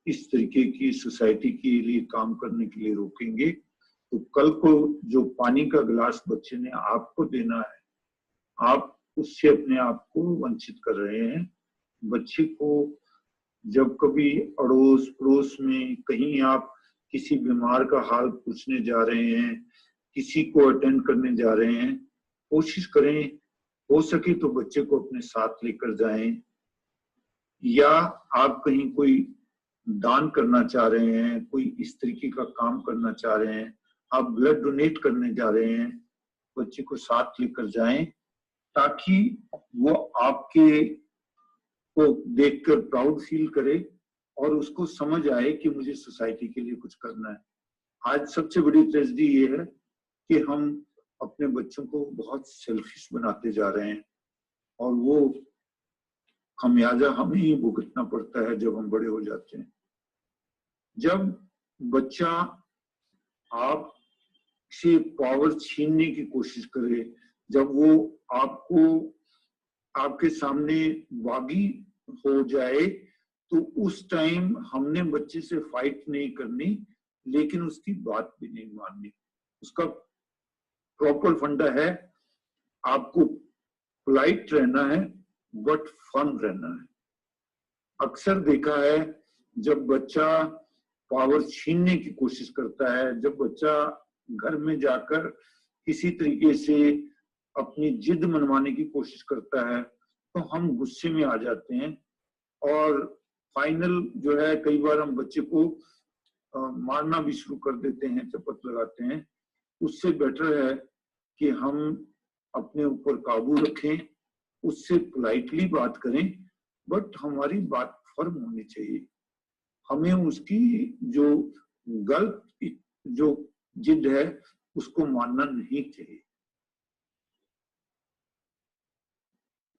A: इस तरीके की सोसाइटी के लिए काम करने के लिए रोकेंगे तो कल को जो पानी का गिलास बच्चे ने आपको देना है, आप उससे अपने आप को वंचित कर रहे हैं। बच्चे को जब कभी अड़ोस पड़ोस में कहीं आप किसी बीमार का हाल पूछने जा रहे हैं, किसी को अटेंड करने जा रहे हैं, कोशिश करें हो सके तो बच्चे को अपने साथ लेकर जाएं। या आप कहीं कोई दान करना चाह रहे हैं, कोई इस तरीके का काम करना चाह रहे हैं, आप ब्लड डोनेट करने जा रहे हैं, बच्चे को साथ लेकर जाएं, ताकि वो आपके को देखकर प्राउड फील करे और उसको समझ आए कि मुझे सोसाइटी के लिए कुछ करना है। आज सबसे बड़ी ट्रेजेडी ये है कि हम अपने बच्चों को बहुत सेल्फिश बनाते जा रहे हैं और वो खमियाजा हमें ही भुगतना पड़ता है जब हम बड़े हो जाते हैं। जब बच्चा आपसे पावर छीनने की कोशिश करे, जब वो आपको आपके सामने बागी हो जाए, तो उस टाइम हमने बच्चे से फाइट नहीं करनी, लेकिन उसकी बात भी नहीं माननी। उसका प्रॉपर फंडा है, आपको पोलाइट रहना है बट फन रहना है। अक्सर देखा है जब बच्चा पावर छीनने की कोशिश करता है, जब बच्चा घर में जाकर किसी तरीके से अपनी जिद मनवाने की कोशिश करता है, तो हम गुस्से में आ जाते हैं और फाइनल जो है कई बार हम बच्चे को मारना भी शुरू कर देते हैं, चपत लगाते हैं। उससे बेटर है कि हम अपने ऊपर काबू रखें, उससे पोलाइटली बात करें, बट हमारी बात फर्म होनी चाहिए। हमें उसकी जो गलत जो जिद है उसको मानना नहीं चाहिए।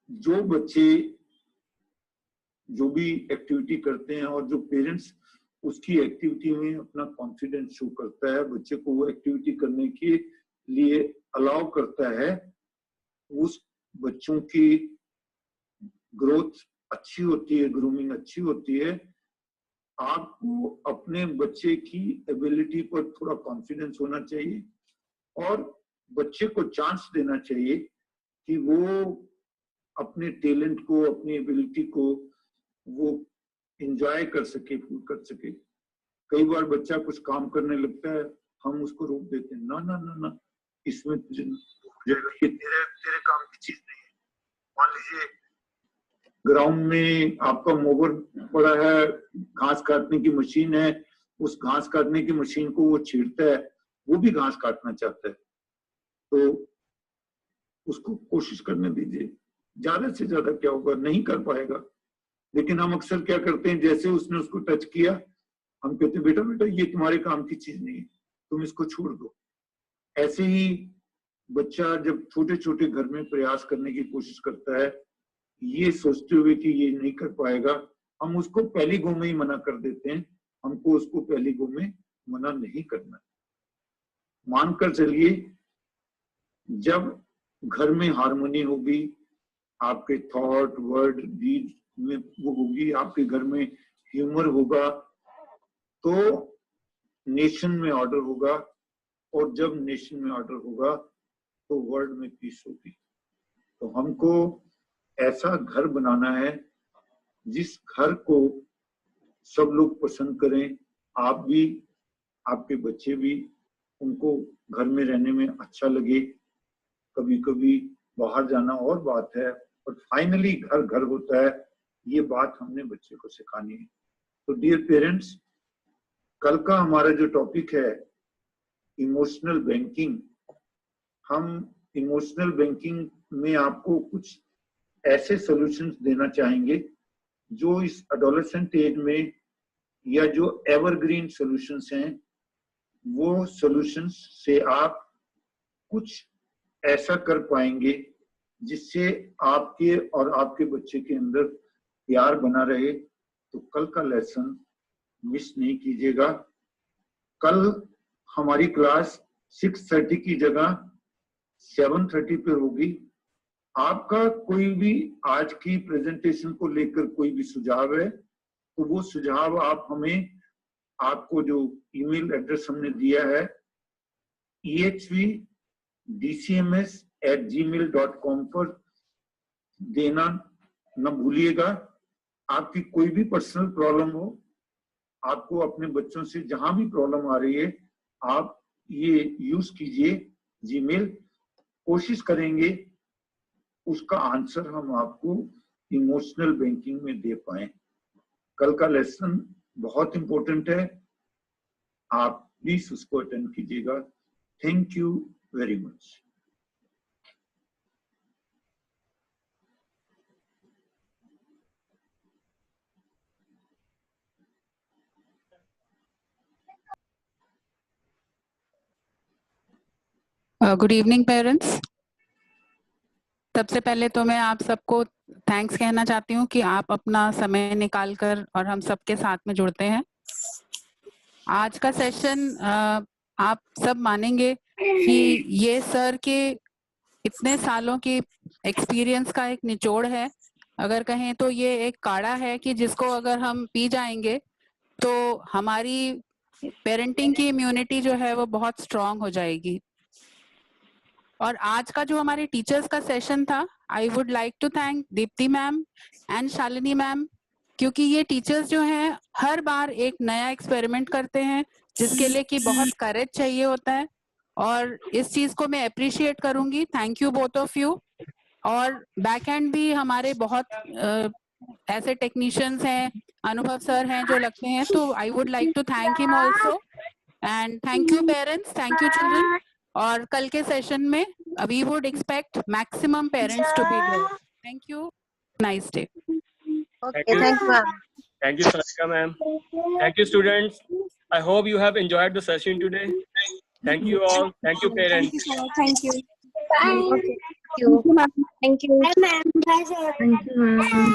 A: जो बच्चे जो भी एक्टिविटी करते हैं और जो पेरेंट्स उसकी एक्टिविटी में अपना कॉन्फिडेंस शो करता है, बच्चे को वो एक्टिविटी करने के लिए अलाउ करता है, उस बच्चों की ग्रोथ अच्छी होती है, ग्रूमिंग अच्छी होती है। आपको अपने बच्चे की एबिलिटी पर थोड़ा कॉन्फिडेंस होना चाहिए और बच्चे को चांस देना चाहिए कि वो अपने टैलेंट को, अपनी एबिलिटी को वो एंजॉय कर सके, फील कर सके। कई बार बच्चा कुछ काम करने लगता है, हम उसको रोक देते हैं, ना ना ना ना, इसमें तुझे ये तेरे काम की चीज नहीं है। मान लीजिए ग्राउंड में आपका मोवर पड़ा है, घास काटने की मशीन है, उस घास काटने की मशीन को वो छेड़ता है, वो भी घास काटना चाहता है, तो उसको कोशिश करने दीजिए। ज्यादा से ज्यादा क्या होगा, नहीं कर पाएगा। लेकिन हम अक्सर क्या करते हैं, जैसे उसने उसको टच किया, हम कहते हैं बेटा बेटा ये तुम्हारे काम की चीज नहीं है, तुम इसको छोड़ दो। ऐसे ही बच्चा जब छोटे छोटे घर में प्रयास करने की कोशिश करता है, ये सोचते हुए कि ये नहीं कर पाएगा, हम उसको पहली गो में ही मना कर देते हैं। हमको उसको पहली गो में मना नहीं करना। मानकर चलिए जब घर में हार्मनी होगी, आपके थॉट वर्ड डीड में वो होगी, आपके घर में ह्यूमर होगा, तो नेशन में ऑर्डर होगा, और जब नेशन में ऑर्डर होगा तो वर्ल्ड में पीस होगी। तो हमको ऐसा घर बनाना है जिस घर को सब लोग पसंद करें, आप भी, आपके बच्चे भी, उनको घर में रहने में अच्छा लगे। कभी कभी बाहर जाना और बात है, और फाइनली घर घर होता है। ये बात हमने बच्चे को सिखानी है। तो डियर पेरेंट्स, कल का हमारा जो टॉपिक है इमोशनल बैंकिंग, हम इमोशनल बैंकिंग में आपको कुछ ऐसे सॉल्यूशंस देना चाहेंगे जो इस एडोलेसेंट एज में या जो एवरग्रीन सॉल्यूशंस हैं, वो सॉल्यूशंस से आप कुछ ऐसा कर पाएंगे जिससे आपके और आपके बच्चे के अंदर प्यार बना रहे। तो कल का लेसन मिस नहीं कीजिएगा। कल हमारी क्लास 6:30 की जगह 7:30 पे होगी। आपका कोई भी आज की प्रेजेंटेशन को लेकर कोई भी सुझाव है तो वो सुझाव आप हमें, आपको जो ईमेल एड्रेस हमने दिया है ehvdcms@gmail.com पर देना न भूलिएगा। आपकी कोई भी पर्सनल प्रॉब्लम हो, आपको अपने बच्चों से जहां भी प्रॉब्लम आ रही है, आप ये यूज कीजिए जीमेल। कोशिश करेंगे उसका आंसर हम आपको इमोशनल बैंकिंग में दे पाए। कल का लेसन बहुत इंपॉर्टेंट है, आप प्लीज उसको अटेंड कीजिएगा। Thank you very much.
C: Good evening parents. सबसे पहले तो मैं आप सबको थैंक्स कहना चाहती हूँ कि आप अपना समय निकाल कर और हम सबके साथ में जुड़ते हैं। आज का सेशन आप सब मानेंगे कि ये सर के इतने सालों की एक्सपीरियंस का एक निचोड़ है। अगर कहें तो ये एक काढ़ा है कि जिसको अगर हम पी जाएंगे तो हमारी पेरेंटिंग की इम्यूनिटी जो है वो बहुत स्ट्रांग हो जाएगी। और आज का जो हमारे टीचर्स का सेशन था, I would like to thank Deepti ma'am and Shalini ma'am, क्योंकि ये टीचर्स जो हैं हर बार एक नया एक्सपेरिमेंट करते हैं जिसके लिए कि बहुत करेज चाहिए होता है, और इस चीज को मैं अप्रिशिएट करूंगी। Thank you both of you. और बैक एंड भी हमारे बहुत ऐसे टेक्नीशियंस हैं, अनुभव सर हैं जो लगते हैं, तो I would like to thank him also. And thank you parents, thank you children. और कल के सेशन में we would expect maximum parents to be there. Thank you, nice day.
E: Okay, thank you, ma'am.
F: Thank you, Sarika ma'am. Thank you, students. I hope you have enjoyed the session today. Thank you all. Thank you, parents.
E: Thank you.
D: Bye.
E: Okay, thank you.
D: Thank you.
E: Bye, ma'am. Bye, sir.
B: Thank you, ma'am.